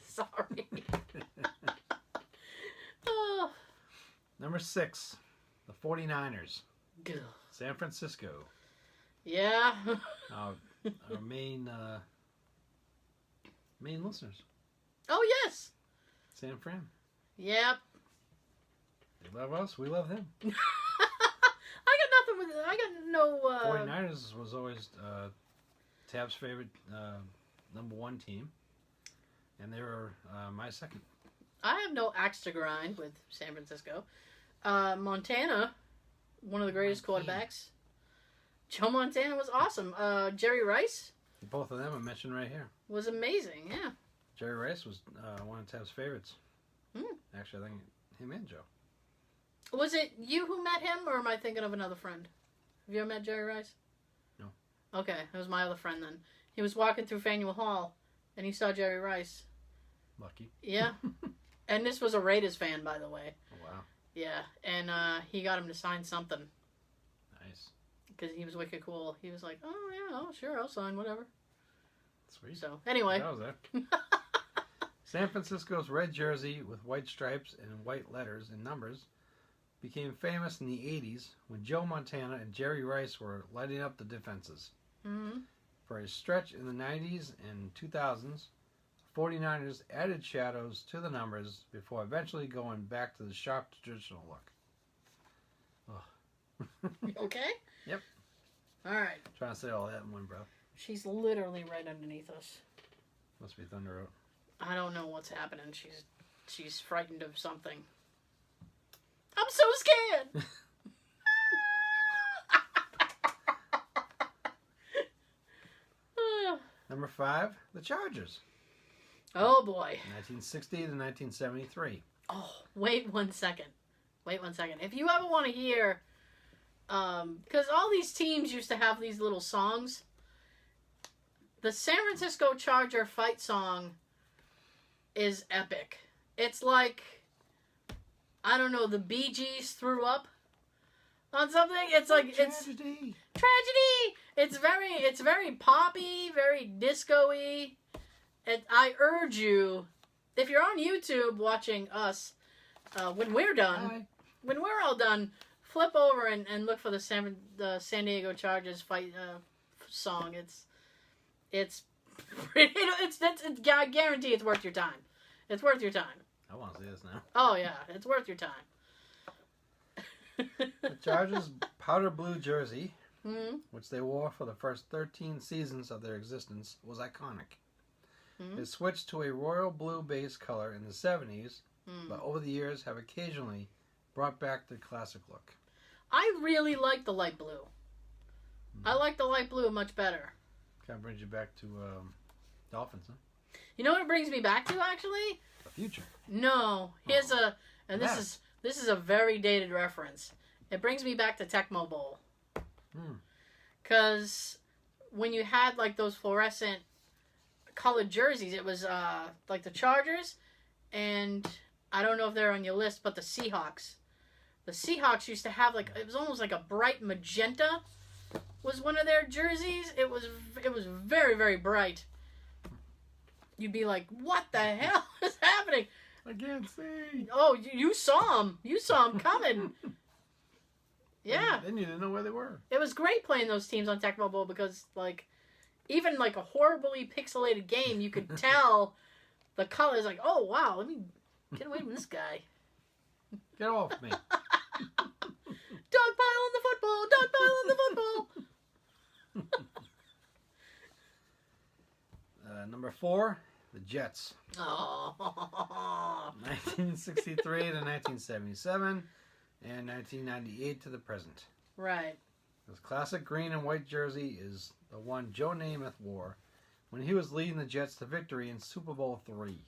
Sorry. Oh. Number 6, the 49ers. Ugh. San Francisco. Yeah. Our main listeners. Oh, yes. San Fran. Yep. They love us. We love them. I got nothing with it. I got no... 49ers was always Tab's favorite number 1 team. And they were my second. I have no axe to grind with San Francisco. Montana, one of the greatest quarterbacks. Joe Montana was awesome. Jerry Rice. Both of them are mentioned right here. Was amazing, yeah. Jerry Rice was one of Tab's favorites. Mm. Actually, I think him and Joe. Was it you who met him, or am I thinking of another friend? Have you ever met Jerry Rice? No. Okay, it was my other friend then. He was walking through Faneuil Hall, and he saw Jerry Rice. Lucky. Yeah. And this was a Raiders fan, by the way. Oh, wow. Yeah, and he got him to sign something. Nice. Because he was wicked cool. He was like, oh, yeah, oh, sure, I'll sign whatever. Sweet. So, anyway. That was there. San Francisco's red jersey with white stripes and white letters and numbers became famous in the 80s when Joe Montana and Jerry Rice were lighting up the defenses. Mm-hmm. For a stretch in the 90s and 2000s, 49ers added shadows to the numbers before eventually going back to the sharp traditional look. You okay? Yep. All right. Trying to say all that in one breath. She's literally right underneath us. Must be Thunder Out. I don't know what's happening. She's frightened of something. I'm so scared. Number 5, the Chargers. Oh boy. 1960 to 1973. Oh, wait one second. If you ever want to hear, because all these teams used to have these little songs. The San Francisco Charger fight song is epic. It's like, I don't know, the Bee Gees threw up on something. It's like Tragedy. It's very poppy, very disco-y. And I urge you, if you're on YouTube watching us, when we're done, Hi. when we're all done, flip over and look for the San Diego Chargers fight song. I guarantee it's worth your time. It's worth your time. I want to see this now. Oh yeah, it's worth your time. The Chargers' powder blue jersey, Mm-hmm. which they wore for the first 13 seasons of their existence, was iconic. Mm-hmm. It switched to a royal blue base color in the 70s, Mm. but over the years have occasionally brought back the classic look. I really like the light blue. I like the light blue much better. Kind of brings you back to Dolphins, huh? You know what it brings me back to, actually? The future. No. Here's this is a very dated reference. It brings me back to Tecmo Bowl. Because when you had like those fluorescent colored jerseys, it was like the Chargers, and I don't know if they're on your list, but the Seahawks. The Seahawks used to have like, it was almost like a bright magenta was one of their jerseys. It was very, very bright. You'd be like, what the hell is happening? I can't see. Oh, you saw them. You saw them coming. Yeah. Then you didn't know where they were. It was great playing those teams on Tecmo Bowl because, like, even like a horribly pixelated game, you could tell the colors. Like, oh wow, let me get away from this guy. Get off me. Dogpile on the football. Dogpile on the football. Number 4, the Jets. Oh. 1963 to 1977 and 1998 to the present. Right. This classic green and white jersey is the one Joe Namath wore when he was leading the Jets to victory in Super Bowl III.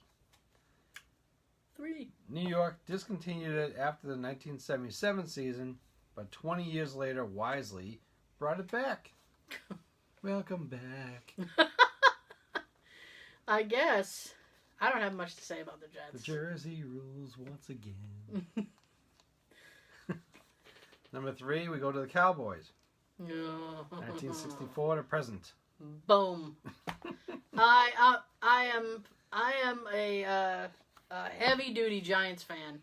3. New York discontinued it after the 1977 season, but 20 years later wisely brought it back. Welcome back. I guess. I don't have much to say about the Jets. The jersey rules once again. Number 3, we go to the Cowboys. 1964 to present. Boom. I am a heavy duty Giants fan.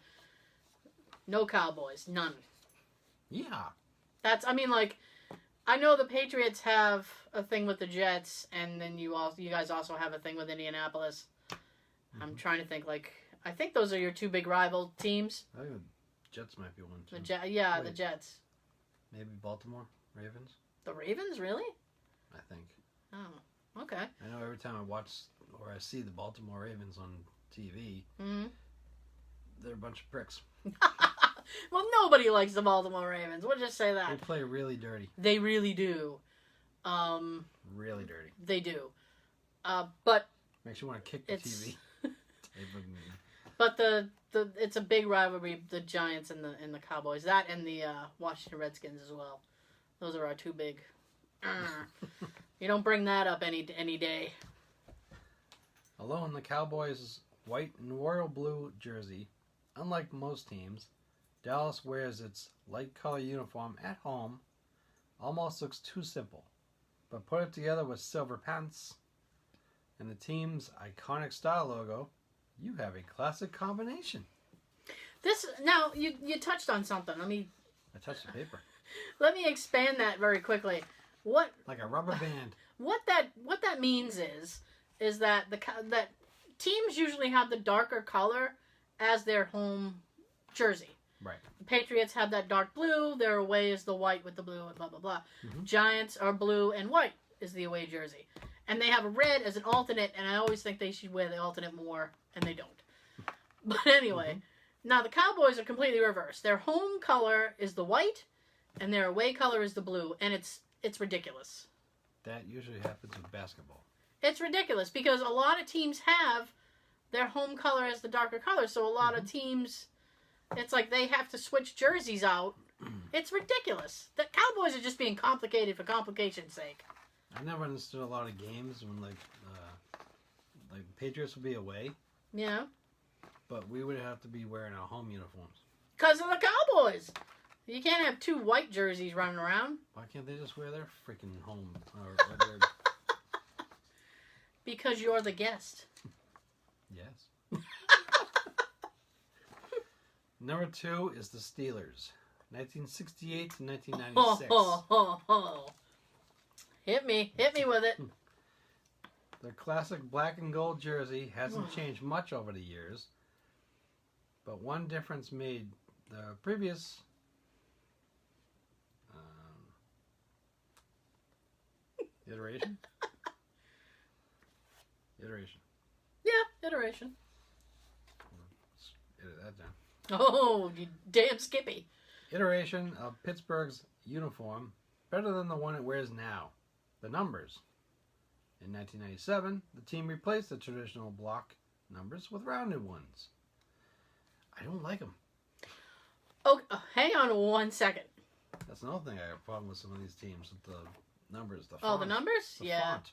No Cowboys, none. Yeah. I know the Patriots have a thing with the Jets, and then you guys also have a thing with Indianapolis. Mm-hmm. I'm trying to think. I think those are your two big rival teams. I think the Jets might be one too. The Jets. Maybe Baltimore Ravens. The Ravens, really? I think. Oh, okay. I know every time I watch or I see the Baltimore Ravens on TV, they're a bunch of pricks. Well, nobody likes the Baltimore Ravens. We'll just say that. They play really dirty. They really do. Really dirty. They do. But makes you want to kick the TV. But it's a big rivalry, the Giants and the Cowboys. That and the Washington Redskins as well. Those are our two big. You don't bring that up any day. Alone, the Cowboys' white and royal blue jersey, unlike most teams, Dallas wears its light color uniform at home. Almost looks too simple, but put it together with silver pants and the team's iconic style logo, you have a classic combination. Now you touched on something. I touched the paper. Let me expand that very quickly. Like a rubber band. What that means is that that teams usually have the darker color as their home jersey. Right. The Patriots have that dark blue. Their away is the white with the blue and blah blah blah. Mm-hmm. Giants are blue and white is the away jersey, and they have a red as an alternate. And I always think they should wear the alternate more, and they don't. But anyway, Now, the Cowboys are completely reversed. Their home color is the white, and their away color is the blue, and it's ridiculous. That usually happens with basketball. It's ridiculous because a lot of teams have their home color as the darker color, so a lot of teams, it's like they have to switch jerseys out. It's ridiculous. The Cowboys are just being complicated for complication's sake. I never understood a lot of games when like the Patriots would be away. Yeah. But we would have to be wearing our home uniforms. Because of the Cowboys. You can't have two white jerseys running around. Why can't they just wear their freaking home? Because you're the guest. Yes. Number 2 is the Steelers. 1968 to 1996. Hit me with it. Their classic black and gold jersey hasn't changed much over the years. But one difference made the previous iteration. Yeah, iteration. Let's edit that down. Oh, you damn Skippy. Iteration of Pittsburgh's uniform better than the one it wears now. The numbers. In 1997, the team replaced the traditional block numbers with rounded ones. I don't like them. Oh, hang on 1 second. That's another thing I have a problem with some of these teams with the numbers. The font. Oh, the numbers? The Yeah. font.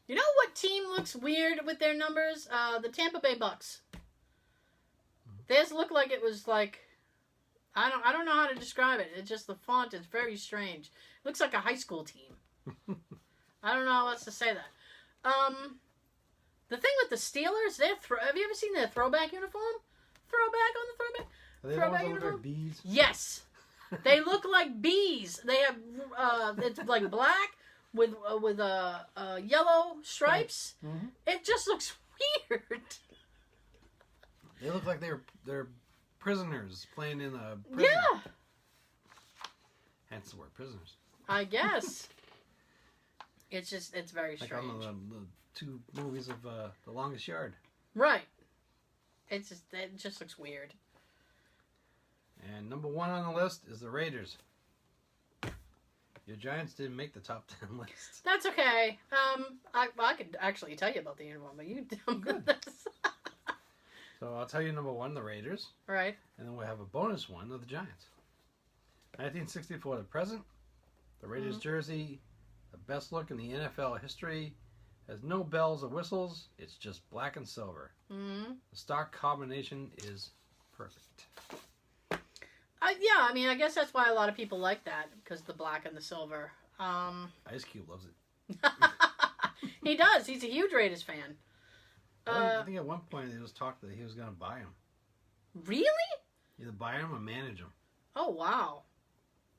You know what team looks weird with their numbers? The Tampa Bay Bucks. Theirs look like it was like, I don't know how to describe it. It's just the font is very strange. It looks like a high school team. I don't know how else to say that. The thing with the Steelers, have you ever seen their throwback uniform? Throwback on the throwback? Are they Throwback the ones that look uniform? like bees? Yes. They look like bees. They have, it's like black with yellow stripes. Mm-hmm. It just looks weird. They look like they're prisoners playing in a prison. Yeah. Hence the word prisoners. I guess. It's very Like strange. on the 2 movies of The Longest Yard. Right. It just looks weird. And number 1 on the list is the Raiders. Your Giants didn't make the top 10 list. That's okay. I could actually tell you about the uniform, but you tell me Good. this. So I'll tell you number 1, the Raiders. Right. And then we'll have a bonus one of the Giants. 1964 to present. The Raiders jersey, the best look in the NFL history, has no bells or whistles. It's just black and silver. Mm-hmm. The stock combination is perfect. Yeah, I mean, I guess that's why a lot of people like that, because the black and the silver. Ice Cube loves it. He does. He's a huge Raiders fan. I think at one point there was talk that he was going to buy him. Really? Either buy him or manage him. Oh, wow.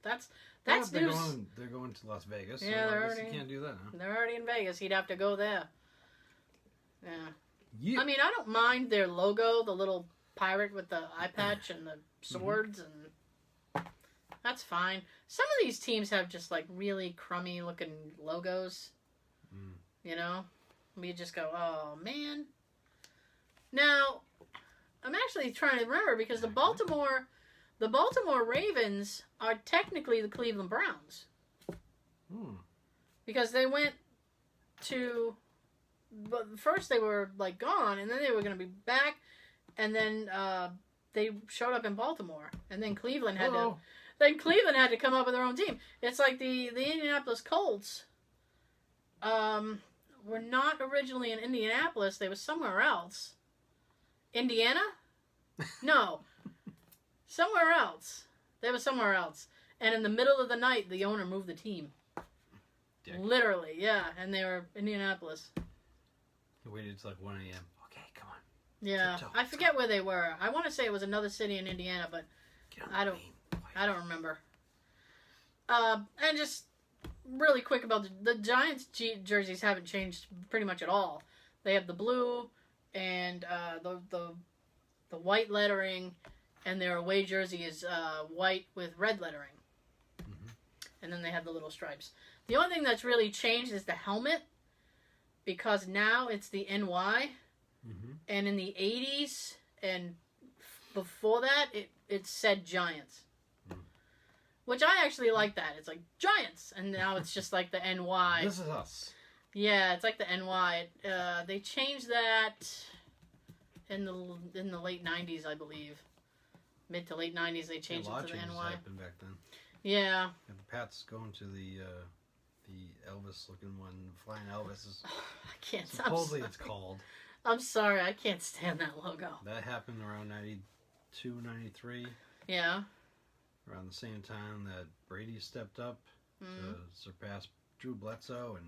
That's Well, news. they're going to Las Vegas. Yeah, so they're I guess already- you can't do that now. They're already in Vegas. He'd have to go there. Yeah. Yeah. I mean, I don't mind their logo, the little pirate with the eye patch and the swords, and that's fine. Some of these teams have just like really crummy looking logos. You know? We just go, oh man. Now, I'm actually trying to remember because the Baltimore Ravens are technically the Cleveland Browns. Because they went to, but first they were like gone, and then they were going to be back, and then they showed up in Baltimore, and then Cleveland had to come up with their own team. It's like the Indianapolis Colts were not originally in Indianapolis; they were somewhere else. Indiana? No, somewhere else. They were somewhere else, and in the middle of the night, the owner moved the team. Dick. Literally, yeah, and they were Indianapolis. He waited till like 1 a.m. Okay, come on. Yeah, Tiptoe. I forget where they were. I want to say it was another city in Indiana, but I don't remember. And just really quick about the Giants jerseys haven't changed pretty much at all. They have the blue and the white lettering, and their away jersey is white with red lettering. And then they have the little stripes. The only thing that's really changed is the helmet, because now it's the NY. And in the 80s and before that, it said Giants. Which I actually like that. It's like Giants. And now it's just like the NY. This is us. Yeah, it's like the NY. They changed that in the late 90s, I believe. Mid to late 90s, they changed it to the NY. Happened back then. Yeah. And the Pats going to the Elvis-looking one. Flying Elvis is... I can't... Supposedly it's called. I'm sorry, I can't stand that logo. That happened around 92, 93. Yeah. Around the same time that Brady stepped up to surpass Drew Bledsoe, and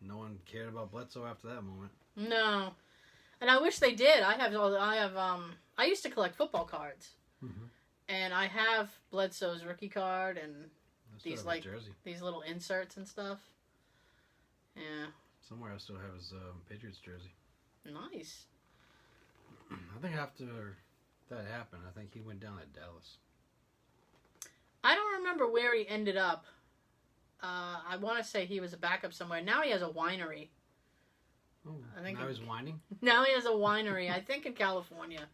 no one cared about Bledsoe after that moment. No. And I wish they did. I used to collect football cards. Mm-hmm. And I have Bledsoe's rookie card and these jersey. These little inserts and stuff. Yeah. Somewhere I still have his Patriots jersey. Nice. I think after that happened, I think he went down at Dallas. I don't remember where he ended up. I want to say he was a backup somewhere. Now he has a winery. Oh, I think now he's whining? Now he has a winery. I think in California.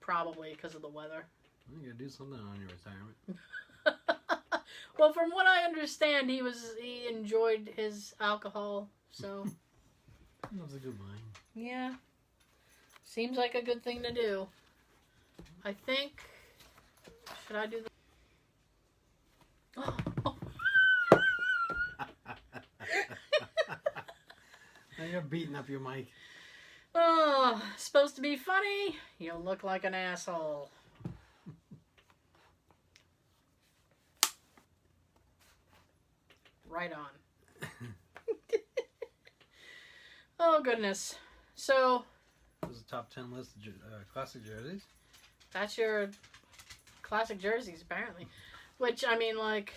Probably because of the weather. You gotta do something on your retirement. Well, from what I understand, he enjoyed his alcohol, so... That was a good wine. Yeah. Seems like a good thing to do. I think... Should I do the... Oh. Now you're beating up your mic. Oh, supposed to be funny? You look like an asshole. Right on. Oh, goodness. So... This is a top 10 list of classic jerseys. That's your classic jerseys, apparently. Which, I mean, like,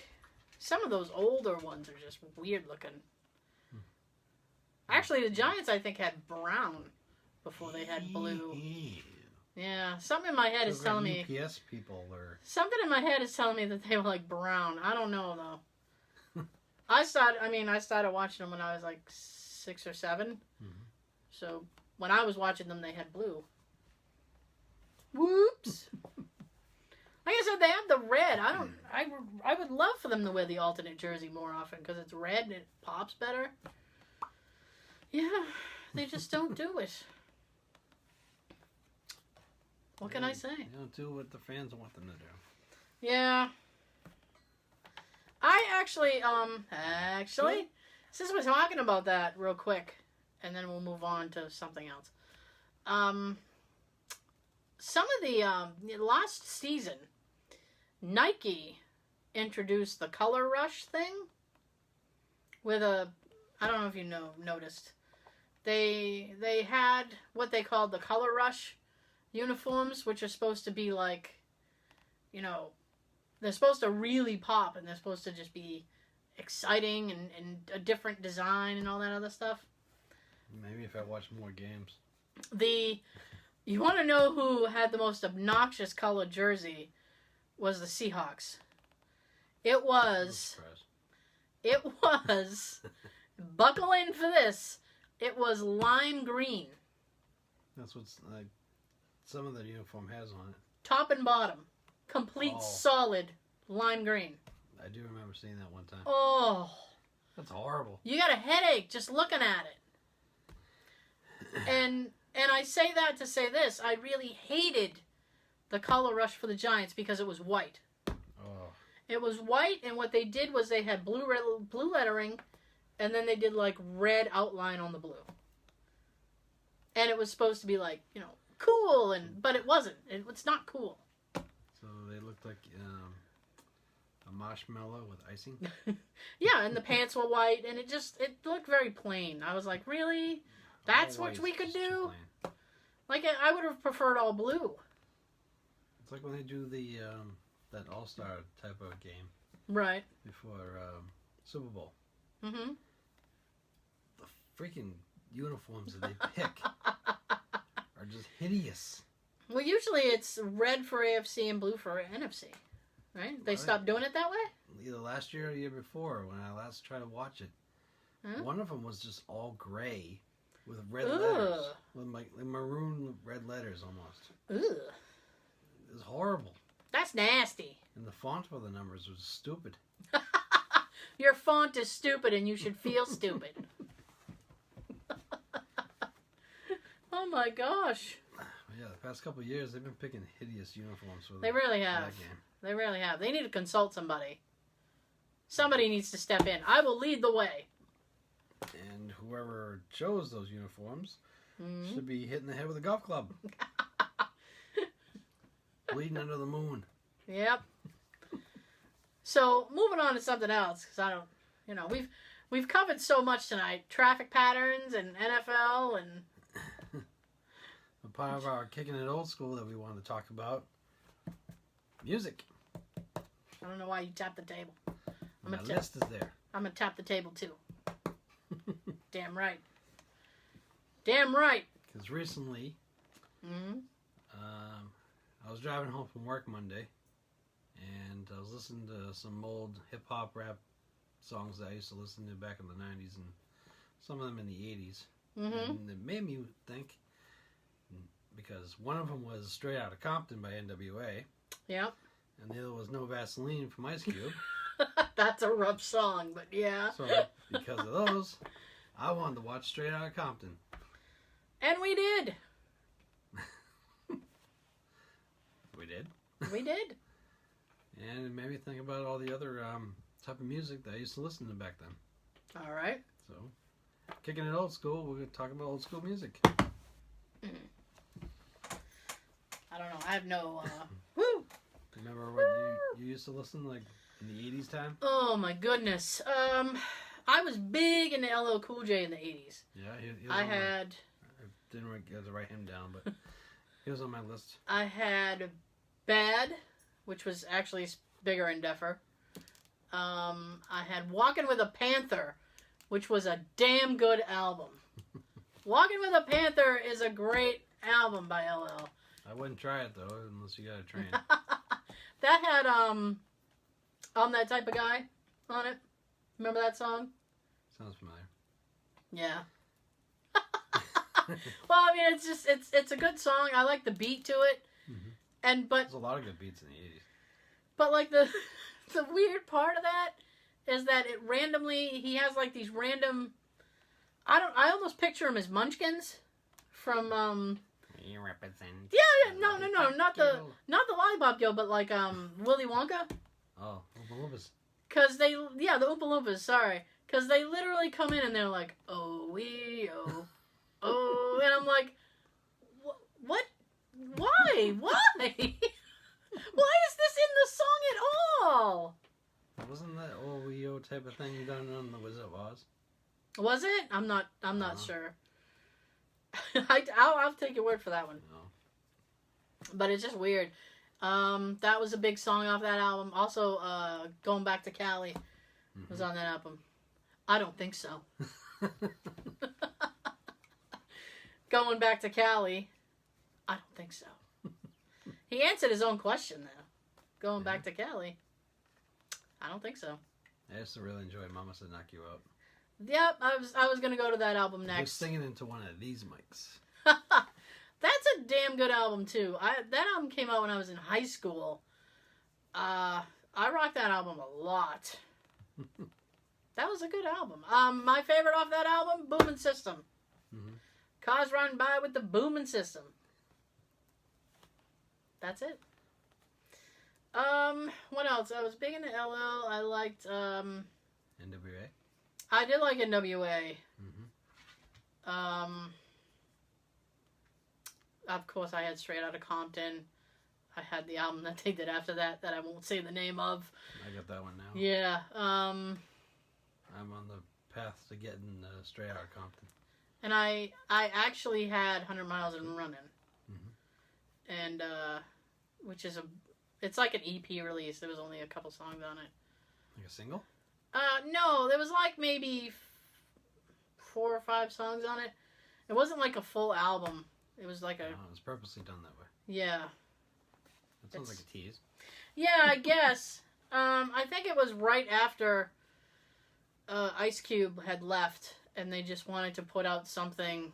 some of those older ones are just weird looking. Actually, the Giants, I think, had brown before they had blue. Yeah, something in my head is telling me... UPS people or... Something in my head is telling me that they were, like, brown. I don't know, though. I started watching them when I was, like, 6 or 7. Mm-hmm. So, when I was watching them, they had blue. Whoops! Like I said, they have the red. I would love for them to wear the alternate jersey more often because it's red and it pops better. Yeah, they just don't do it. What can I say? They don't do what the fans want them to do. Yeah. I actually, since we're talking about that real quick, and then we'll move on to something else. Some of the, last season, Nike introduced the Color Rush thing with I don't know if you noticed. They had what they called the Color Rush uniforms, which are supposed to be like, you know, they're supposed to really pop, and they're supposed to just be exciting and a different design and all that other stuff. Maybe if I watch more games. You want to know who had the most obnoxious colored jersey was the Seahawks. It was, buckle in for this, it was lime green. That's what's like some of the uniform has on it. Top and bottom. Complete solid lime green. I do remember seeing that one time. Oh. That's horrible. You got a headache just looking at it. And I say that to say this. I really hated the Color Rush for the Giants because it was white. Oh. It was white, and what they did was they had blue lettering, and then they did like red outline on the blue. And it was supposed to be like, you know, cool, but it wasn't. It's not cool. So they looked like a marshmallow with icing? Yeah, and the pants were white, and it looked very plain. I was like, really? That's what we could do? Like, I would have preferred all blue. It's like when they do that All-Star type of game. Right. Before Super Bowl. Mm-hmm. The freaking uniforms that they pick are just hideous. Well, usually it's red for AFC and blue for NFC, right? They stopped doing it that way? Either last year or the year before when I last tried to watch it. Huh? One of them was just all gray with red letters. With like maroon red letters almost. Ugh. It was horrible. That's nasty. And the font for the numbers was stupid. Your font is stupid and you should feel stupid. Oh my gosh. Yeah, the past couple of years they've been picking hideous uniforms for They really have. that game. They really have. They need to consult somebody. Somebody needs to step in. I will lead the way. And whoever chose those uniforms should be hitting the head with a golf club. Bleeding under the moon. Yep. So, moving on to something else, because I don't, we've covered so much tonight. Traffic patterns and NFL and... A part of our Kickin' It Old School that we wanted to talk about. Music. I don't know why you tapped the table. My list is there. I'm going to tap the table, too. Damn right. Damn right. Because recently, I was driving home from work Monday, and I was listening to some old hip-hop rap songs that I used to listen to back in the 90s, and some of them in the 80s. And it made me think, because one of them was Straight Outta Compton by NWA. Yep. And the other was No Vaseline from Ice Cube. That's a rough song, but yeah. So, because of those, I wanted to watch Straight Outta Compton. And we did. We did. We did. And it made me think about all the other type of music that I used to listen to back then. All right. So, Kicking It Old School, we're going to talk about old school music. I don't know. I have no... Woo! Remember what you used to listen like in the 80s time? Oh my goodness. I was big into LL Cool J in the 80s. Yeah, I didn't really get to write him down, but he was on my list. I had Bad, which was actually bigger and deafer. I had Walking with a Panther, which was a damn good album. Walking with a Panther is a great album by LL. I wouldn't try it though, unless you got a train. That had I'm That Type of Guy on it. Remember that song? Sounds familiar. Yeah. Well, I mean, it's a good song. I like the beat to it, but there's a lot of good beats in the 80s. But like the weird part of that is that it randomly he has like these random. I almost picture him as Munchkins from You represent. Yeah, no, not the Lollipop Yo, but like Willy Wonka. Oh, Oompa Loompas. Cause the Oompa Loompas. Sorry, cause they literally come in and they're like, oh wee oh, oh, and I'm like, what? Why? Why? Why is this in the song at all? Wasn't that OEO type of thing done on the Wizard of Oz? Was it? I'm not sure. I'll take your word for that one. No. But it's just weird. That was a big song off that album. Also, Going Back to Cali was on that album. I don't think so. Going Back to Cali, I don't think so. He answered his own question though. Going Back to Cali, I don't think so. I used to really enjoy Mama Said Knock You Out. Yep, I was gonna go to that album next. I was singing into one of these mics. That's a damn good album too. That album came out when I was in high school. I rocked that album a lot. That was a good album. My favorite off that album, Booming System. Cars riding by with the booming system. That's it. What else? I was big into LL. I liked NWA. I did like NWA. Of course, I had Straight Outta Compton. I had the album that they did after that I won't say the name of. I got that one now. Yeah. I'm on the path to getting Straight Outta Compton. And I actually had 100 Miles and Running. And, which is it's like an EP release. There was only a couple songs on it. Like a single? No, there was like maybe 4 or 5 songs on it. It wasn't like a full album. It was like it was purposely done that way. Yeah. That sounds like a tease. Yeah, I guess. I think it was right after Ice Cube had left, and they just wanted to put out something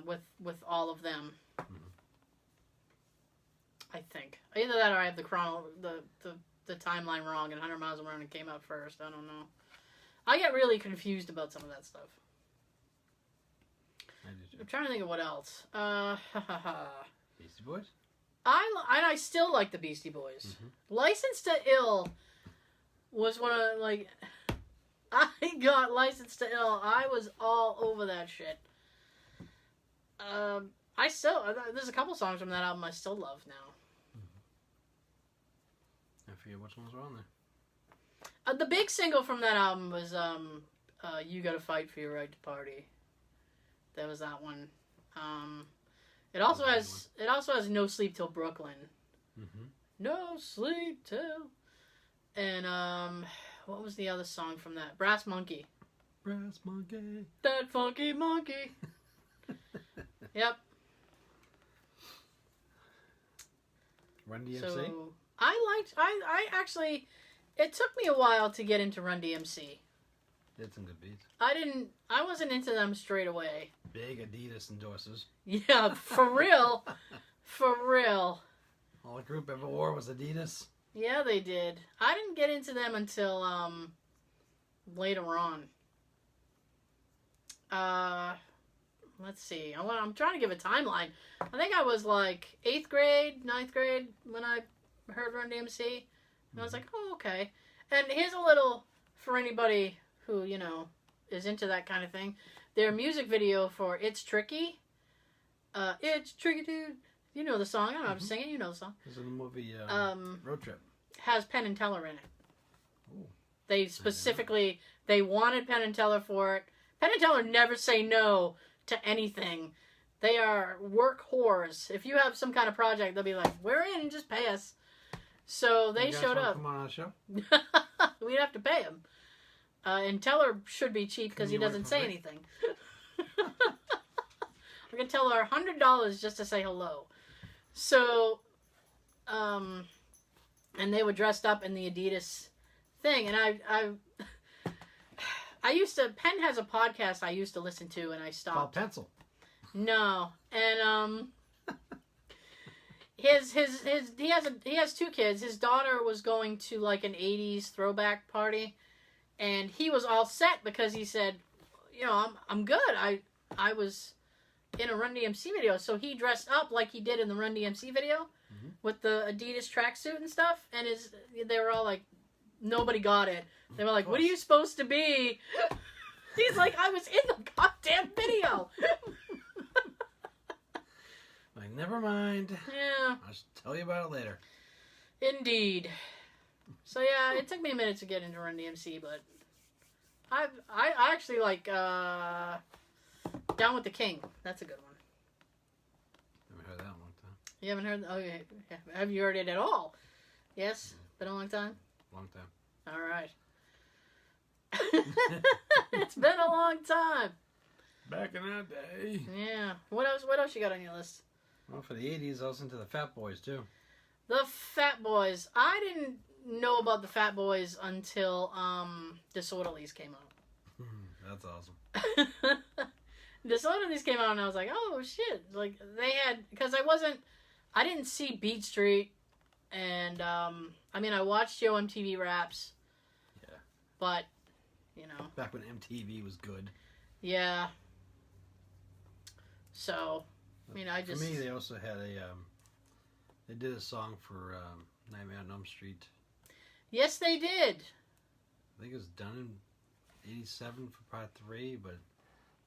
with all of them. I think either that or I have the timeline wrong, and 100 Miles Around came out first. I don't know. I get really confused about some of that stuff. I'm trying to think of what else. Beastie Boys? I still like the Beastie Boys. License to Ill was one of, like... I got License to Ill. I was all over that shit. There's a couple songs from that album I still love now. I forget which ones were on there. The big single from that album was You Gotta Fight for Your Right to Party. That was that one. It also has No Sleep Till Brooklyn. No Sleep Till. And what was the other song from that? Brass Monkey. Brass Monkey. That funky monkey. Yep. Run DMC? So I actually, it took me a while to get into Run DMC. They had some good beats. I wasn't into them straight away. Big Adidas endorsers. Yeah, for real. For real. All the group ever wore was Adidas. Yeah, they did. I didn't get into them until later on. Let's see. I'm trying to give a timeline. I think I was like 8th grade, 9th grade when I heard Run DMC. And I was like, oh, okay. And here's a little, for anybody who, is into that kind of thing. Their music video for It's Tricky. It's Tricky, dude. You know the song. I don't know how to sing it. You know the song. This is in the movie Road Trip. Has Penn and Teller in it. Ooh. They specifically, they wanted Penn and Teller for it. Penn and Teller never say no to anything. They are work whores. If you have some kind of project, they'll be like, we're in, just pay us. So they showed up. Come on the show? We'd have to pay him. And Teller should be cheap because he doesn't say anything. We're going to tell her $100 just to say hello. So, and they were dressed up in the Adidas thing. And I used to, Penn has a podcast I used to listen to and I stopped. Called Pencil. No. And, he has 2 kids. His daughter was going to like an 80s throwback party. And he was all set because he said, I'm good. I was in a Run DMC video. So he dressed up like he did in the Run DMC video with the Adidas tracksuit and stuff. And they were all like, nobody got it. They were like, what are you supposed to be? He's like, I was in the goddamn video. Like, never mind. Yeah. I'll just tell you about it later. Indeed. So yeah, it took me a minute to get into Run DMC, but I actually like Down with the King. That's a good one. Never heard that in a long time. You haven't heard? Oh, yeah. Have you heard it at all? Yes? Been a long time? Long time. All right. It's been a long time. Back in that day. Yeah. What else you got on your list? Well, for the 80s, I was into the Fat Boys, too. The Fat Boys. I didn't know about the Fat Boys until Disorderlies came out. That's awesome. Disorderlies came out and I was like, oh shit. Like they had, because I didn't see Beat Street and I watched Yo MTV Raps. Yeah. But, Back when MTV was good. Yeah. So, For me, they also had they did a song for Nightmare on Elm Street. Yes, they did. I think it was done in 87 for part 3, but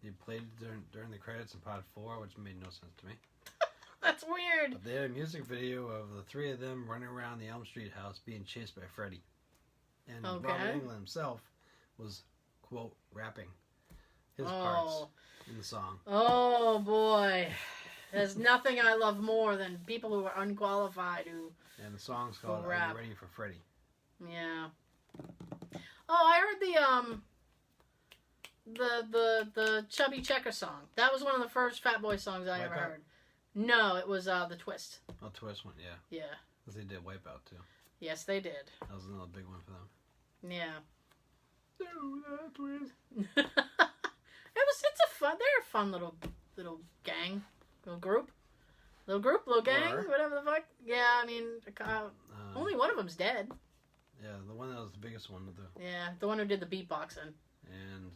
they played it during the credits in part 4, which made no sense to me. That's weird. But they had a music video of the 3 of them running around the Elm Street house being chased by Freddy. And Robert Englund himself was, quote, rapping his parts in the song. Oh, boy. There's nothing I love more than people who are unqualified And the song's called Are You Ready for Freddy? Yeah. Oh, I heard the Chubby Checker song. That was one of the first Fat Boy songs I ever heard. No, it was the Twist. Oh, Twist one, yeah. Yeah. Because they did Wipeout too. Yes, they did. That was another big one for them. Yeah. It's a fun. They're a fun little gang, little gang, Or, whatever the fuck. Yeah, I mean, only one of them's dead. Yeah, the one that was the biggest one. Yeah, the one who did the beatboxing. And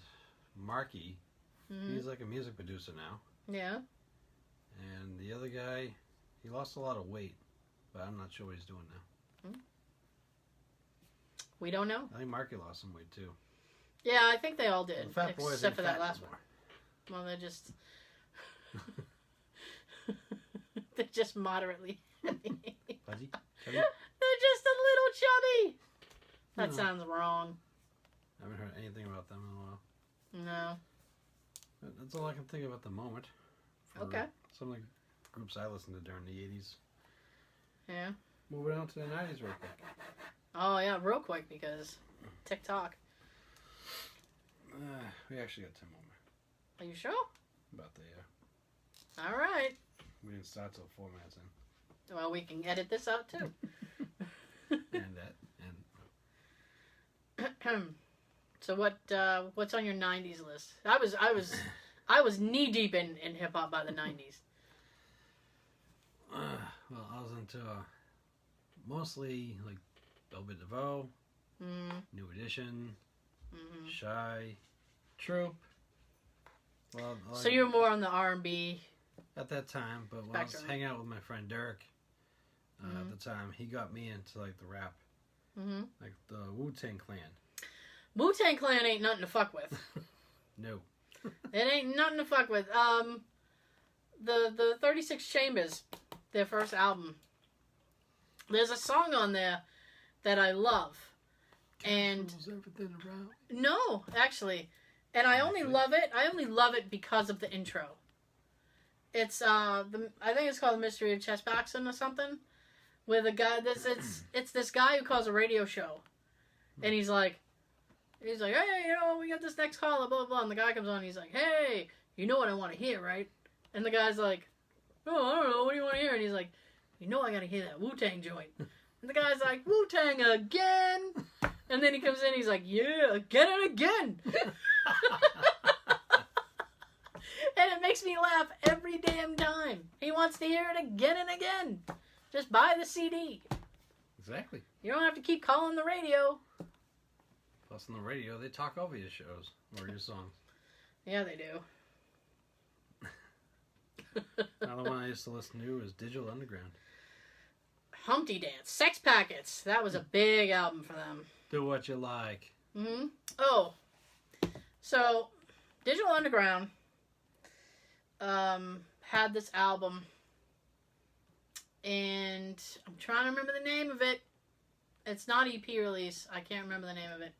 Marky, he's like a music producer now. Yeah. And the other guy, he lost a lot of weight, but I'm not sure what he's doing now. We don't know. I think Marky lost some weight too. Yeah, I think they all did, The fat boys except for ain't that fat last no one. Well, they're just moderately heavy. Fuzzy? They're just a little chubby. That No. sounds wrong. I haven't heard anything about them in a while. No. But that's all I can think of at the moment. For Okay. Some of the groups I listened to during the 80s. Yeah. Moving on to the 90s real quick. Oh, yeah, real quick, because TikTok. We actually got 10 more. Are you sure? About the, All right. we didn't start till 4 minutes in. Well, we can edit this out, too. And that, and So what's on your 90s list? I was knee deep in hip hop by the 90s. well, I was into mostly like Velvet DeVoe, New Edition, Shy, Troop. Well, So you were more on the R&B. at that time, but when I was Spectrum. hanging out with my friend Derek at the time, he got me into like the rap, like the Wu-Tang Clan. Wu-Tang Clan ain't nothing to fuck with. No. It ain't nothing to fuck with. The 36 Chambers, their first album. There's a song on there that I love. And everything around. no, actually. And I only love it because of the intro. It's I think it's called The Mystery of Chess Boxing or something. With a guy it's this guy who calls a radio show. And he's like, hey, we got this next caller, blah, blah, blah. And the guy comes on, and he's like, hey, you know what I want to hear, right? And the guy's like, oh, I don't know, what do you want to hear? And he's like, you know I got to hear that Wu-Tang joint. And the guy's like, Wu-Tang again? And then he comes in, he's like, yeah, again and again. And it makes me laugh every damn time. He wants to hear it again and again. Just buy the CD. Exactly. You don't have to keep calling the radio. Plus on the radio, they talk over your shows or your songs. Yeah, they do. Another one I used to listen to is Digital Underground. Humpty Dance. Sex Packets. That was a big album for them. Do what you like. Oh. So, Digital Underground had this album. And I'm trying to remember the name of it. It's not EP release. I can't remember the name of it.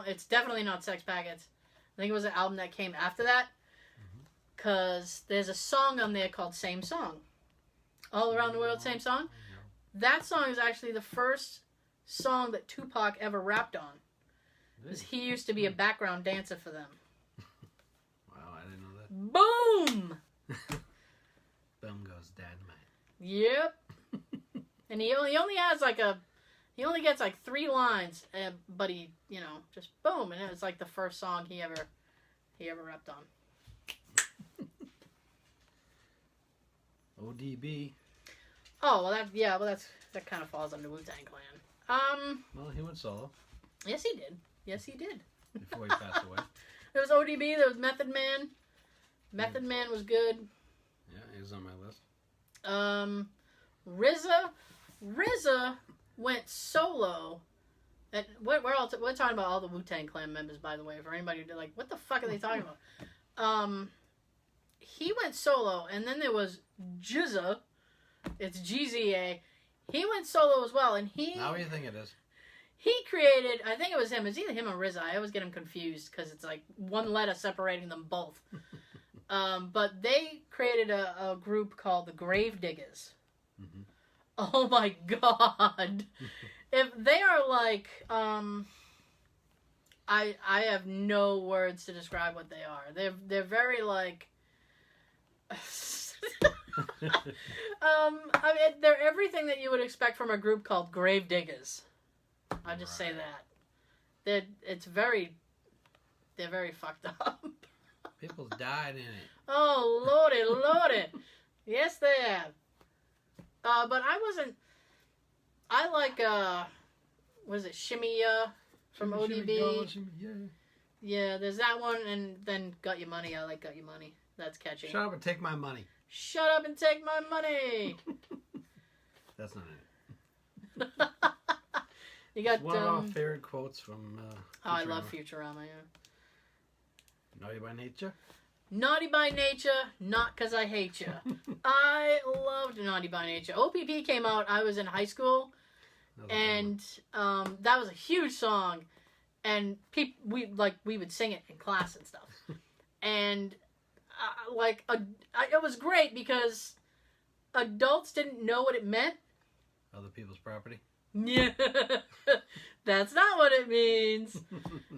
It's definitely not Sex Packets. I think it was an album that came after that. Because there's a song on there called Same Song. All Around the World, Same Song. That song is actually the first song that Tupac ever rapped on. Because he used to be a background dancer for them. Wow, I didn't know that. Boom! Boom goes dynamite. Yep. And he only gets like 3 lines, but he, just boom, and it was like the first song he ever rapped on. ODB. Oh, that kind of falls under Wu-Tang Clan. Well, he went solo Yes, he did. Yes, he did. before he passed away. There was ODB, there was Method Man. Method Man was good. Yeah, he was on my list. RZA went solo. And we're talking about all the Wu-Tang Clan members, by the way, for anybody who's like, what the fuck are they talking about? He went solo, and then there was GZA. It's GZA. He went solo as well, and Now what do you think it is? he created, I think it was him. It's either him or RZA. I always get him confused because it's like one letter separating them both. But they created a group called the Grave Diggers. Oh my god! If they are like, I have no words to describe what they are. They're very like. I mean, they're everything that you would expect from a group called Grave Diggers. I'll just say that. They're very fucked up. People died in it. Oh, lordy. Yes, they have. But I like, was it Shimmy from ODB? Yeah, there's that one, and then Got Your Money. I like Got Your Money. That's catchy. Shut up and take my money. Shut up and take my money. That's not it. You got one of our favorite quotes from I love Futurama, yeah. Naughty by Nature? Naughty by Nature, not 'cause I hate you. I loved Naughty by Nature. OPP came out, I was in high school, and that was a huge song, and we would sing it in class and stuff. And it was great because adults didn't know what it meant. Other people's property? Yeah, that's not what it means.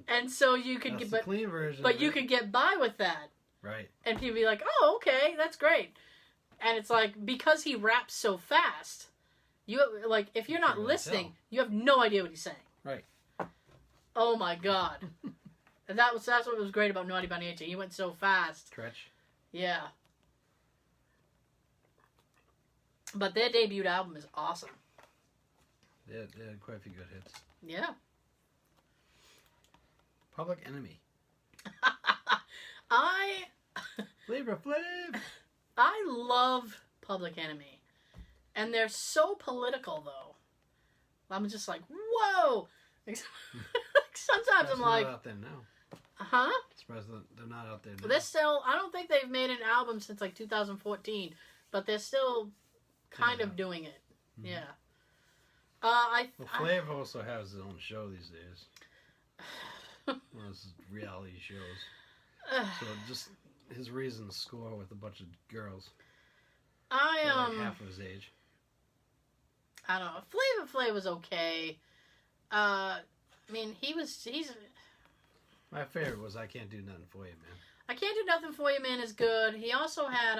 And so you could get, the clean version. But you could get by with that, right? And people be like, "Oh, okay, that's great." And it's like because he raps so fast, if you're not listening, you have no idea what he's saying. Right. Oh my god, and that's what was great about Naughty by Nature. He went so fast. Stretch. Yeah. But their debut album is awesome. They had quite a few good hits. Yeah. Public Enemy. Flavor Flav. I love Public Enemy. And they're so political, though. I'm just like, whoa! Sometimes I'm like... They're not out there now. Huh? Surprised they're not out there now. They're still... I don't think they've made an album since, 2014. But they're still kind of doing it. Mm-hmm. Yeah. Flav also has his own show these days. One of those reality shows. So just his reasons score with a bunch of girls. Half of his age. I don't know. Flavor Flav was okay. He's... My favorite was I Can't Do Nothing For You, Man. I Can't Do Nothing For You, Man is good. He also had,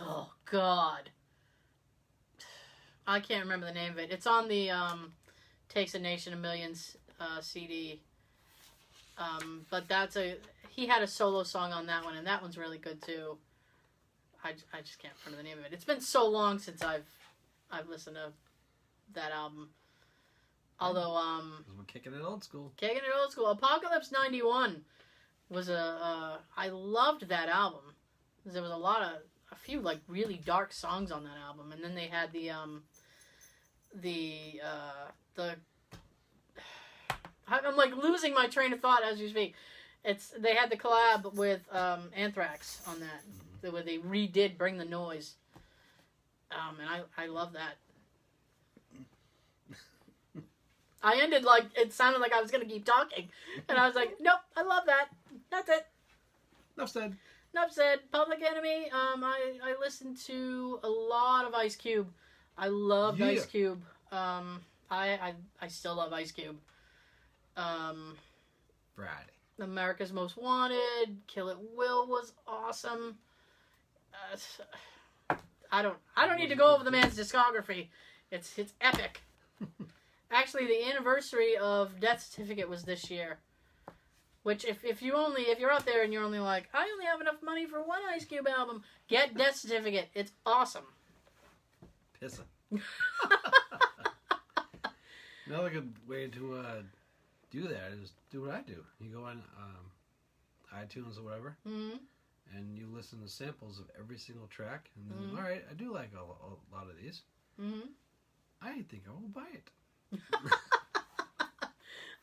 oh, God. I can't remember the name of it. It's on the Takes a Nation of Millions CD. But he had a solo song on that one, and that one's really good too. I just can't remember the name of it. It's been so long since I've listened to that album. Although we're kicking it old school. Kicking It Old School. Apocalypse 91 was I loved that album. There was a few really dark songs on that album, and then they had the I'm losing my train of thought as you speak. They had the collab with Anthrax on that, where they redid Bring the Noise, and I love that. I ended it sounded like I was gonna keep talking, and I was like, nope, I love that. That's it. Enough said. Enough said. Public Enemy. I listened to a lot of Ice Cube. I loved Ice Cube. I still love Ice Cube. Friday. America's Most Wanted. Kill It Will was awesome. I don't need to go over the man's discography. It's epic. Actually, the anniversary of Death Certificate was this year. Which, if you're out there and you're only like, I only have enough money for one Ice Cube album, get Death Certificate. It's awesome. Pissing. Another good way to do that is do what I do. You go on iTunes or whatever, and you listen to samples of every single track, and then, all right, I do like a lot of these. I think I will buy it.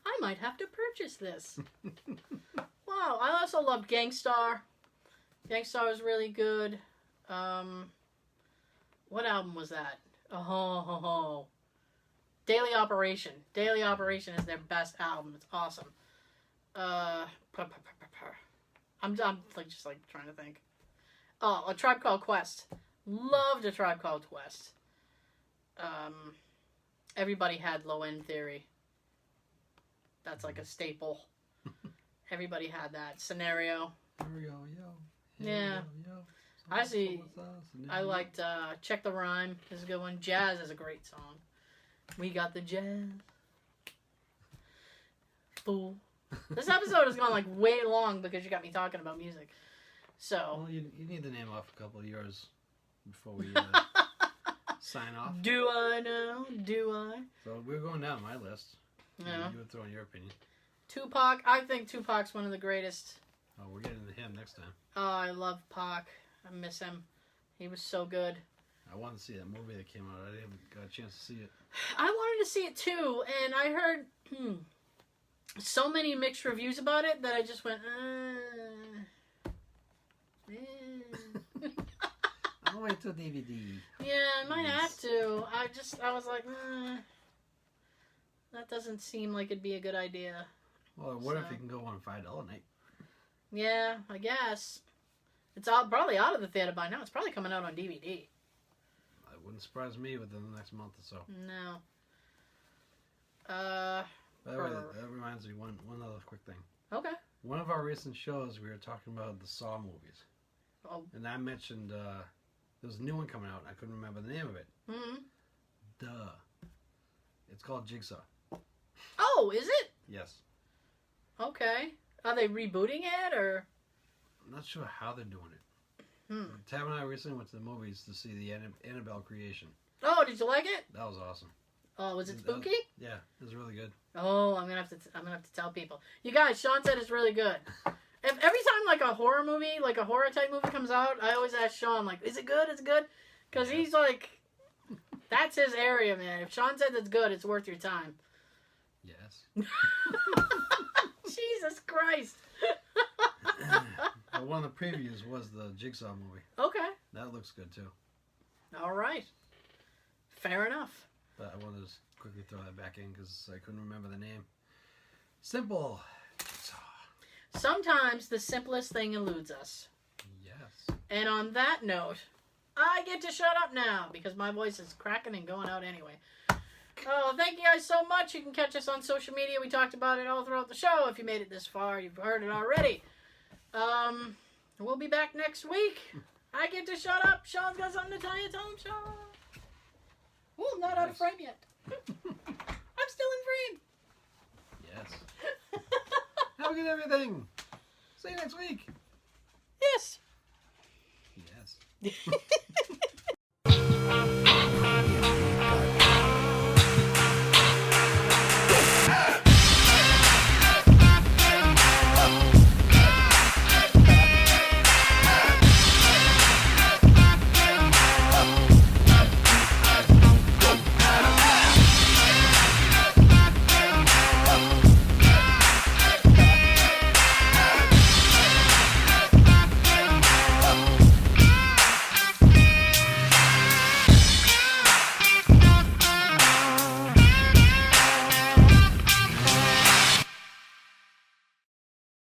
I might have to purchase this. Wow, I also loved Gangstar. Gangstar was really good. What album was that? Daily Operation. Daily Operation is their best album. It's awesome. I'm just trying to think. Oh, A Tribe Called Quest. Loved A Tribe Called Quest. Everybody had Low End Theory. That's like a staple. Everybody had that. Scenario. Yeah. I liked Check the Rhyme is a good one. Jazz is a great song. We got the jazz. fool. This episode has gone like way long because you got me talking about music. So. Well, you need to name off a couple of yours before we sign off. Do I know? Do I? So we're going down my list. Yeah. You would throw in your opinion. Tupac. I think Tupac's one of the greatest. Oh, we're getting to him next time. Oh, I love Pac. I miss him. He was so good. I wanted to see that movie that came out. I didn't got a chance to see it. I wanted to see it too, and I heard so many mixed reviews about it that I just went, I'll wait till DVD. Yeah, I might have to. I was like, that doesn't seem like it'd be a good idea. Well, what if you can go on a $5 night? Yeah, I guess. It's probably out of the theater by now. It's probably coming out on DVD. It wouldn't surprise me within the next month or so. No. By the way, that reminds me one other quick thing. Okay. One of our recent shows, we were talking about the Saw movies. Oh. And I mentioned there was a new one coming out. And I couldn't remember the name of it. Mm-hmm. Duh. It's called Jigsaw. Oh, is it? Yes. Okay. Are they rebooting it, or? I'm not sure how they're doing it. Tab and I recently went to the movies to see the Annabelle creation. Oh, did you like it? That was awesome. Oh, was it spooky? Yeah, it was really good. Oh, I'm gonna have to tell people. You guys, Sean said it's really good. If every time like a horror movie, like a horror type movie comes out, I always ask Sean like, "Is it good? Is it good?" Because he's like, that's his area, man. If Sean said it's good, it's worth your time. Yes. Jesus Christ. One of the previews was the Jigsaw movie. Okay. That looks good too. All right. Fair enough. But I wanted to just quickly throw that back in because I couldn't remember the name. Simple. Jigsaw. Sometimes the simplest thing eludes us. Yes. And on that note, I get to shut up now because my voice is cracking and going out anyway. Oh, thank you guys so much. You can catch us on social media. We talked about it all throughout the show. If you made it this far, you've heard it already. We'll be back next week. I get to shut up. Sean's got something to tell you. Tell him, Sean. Ooh, I'm not out of frame yet. I'm still in frame. Yes. Have a good everything. See you next week. Yes. Yes.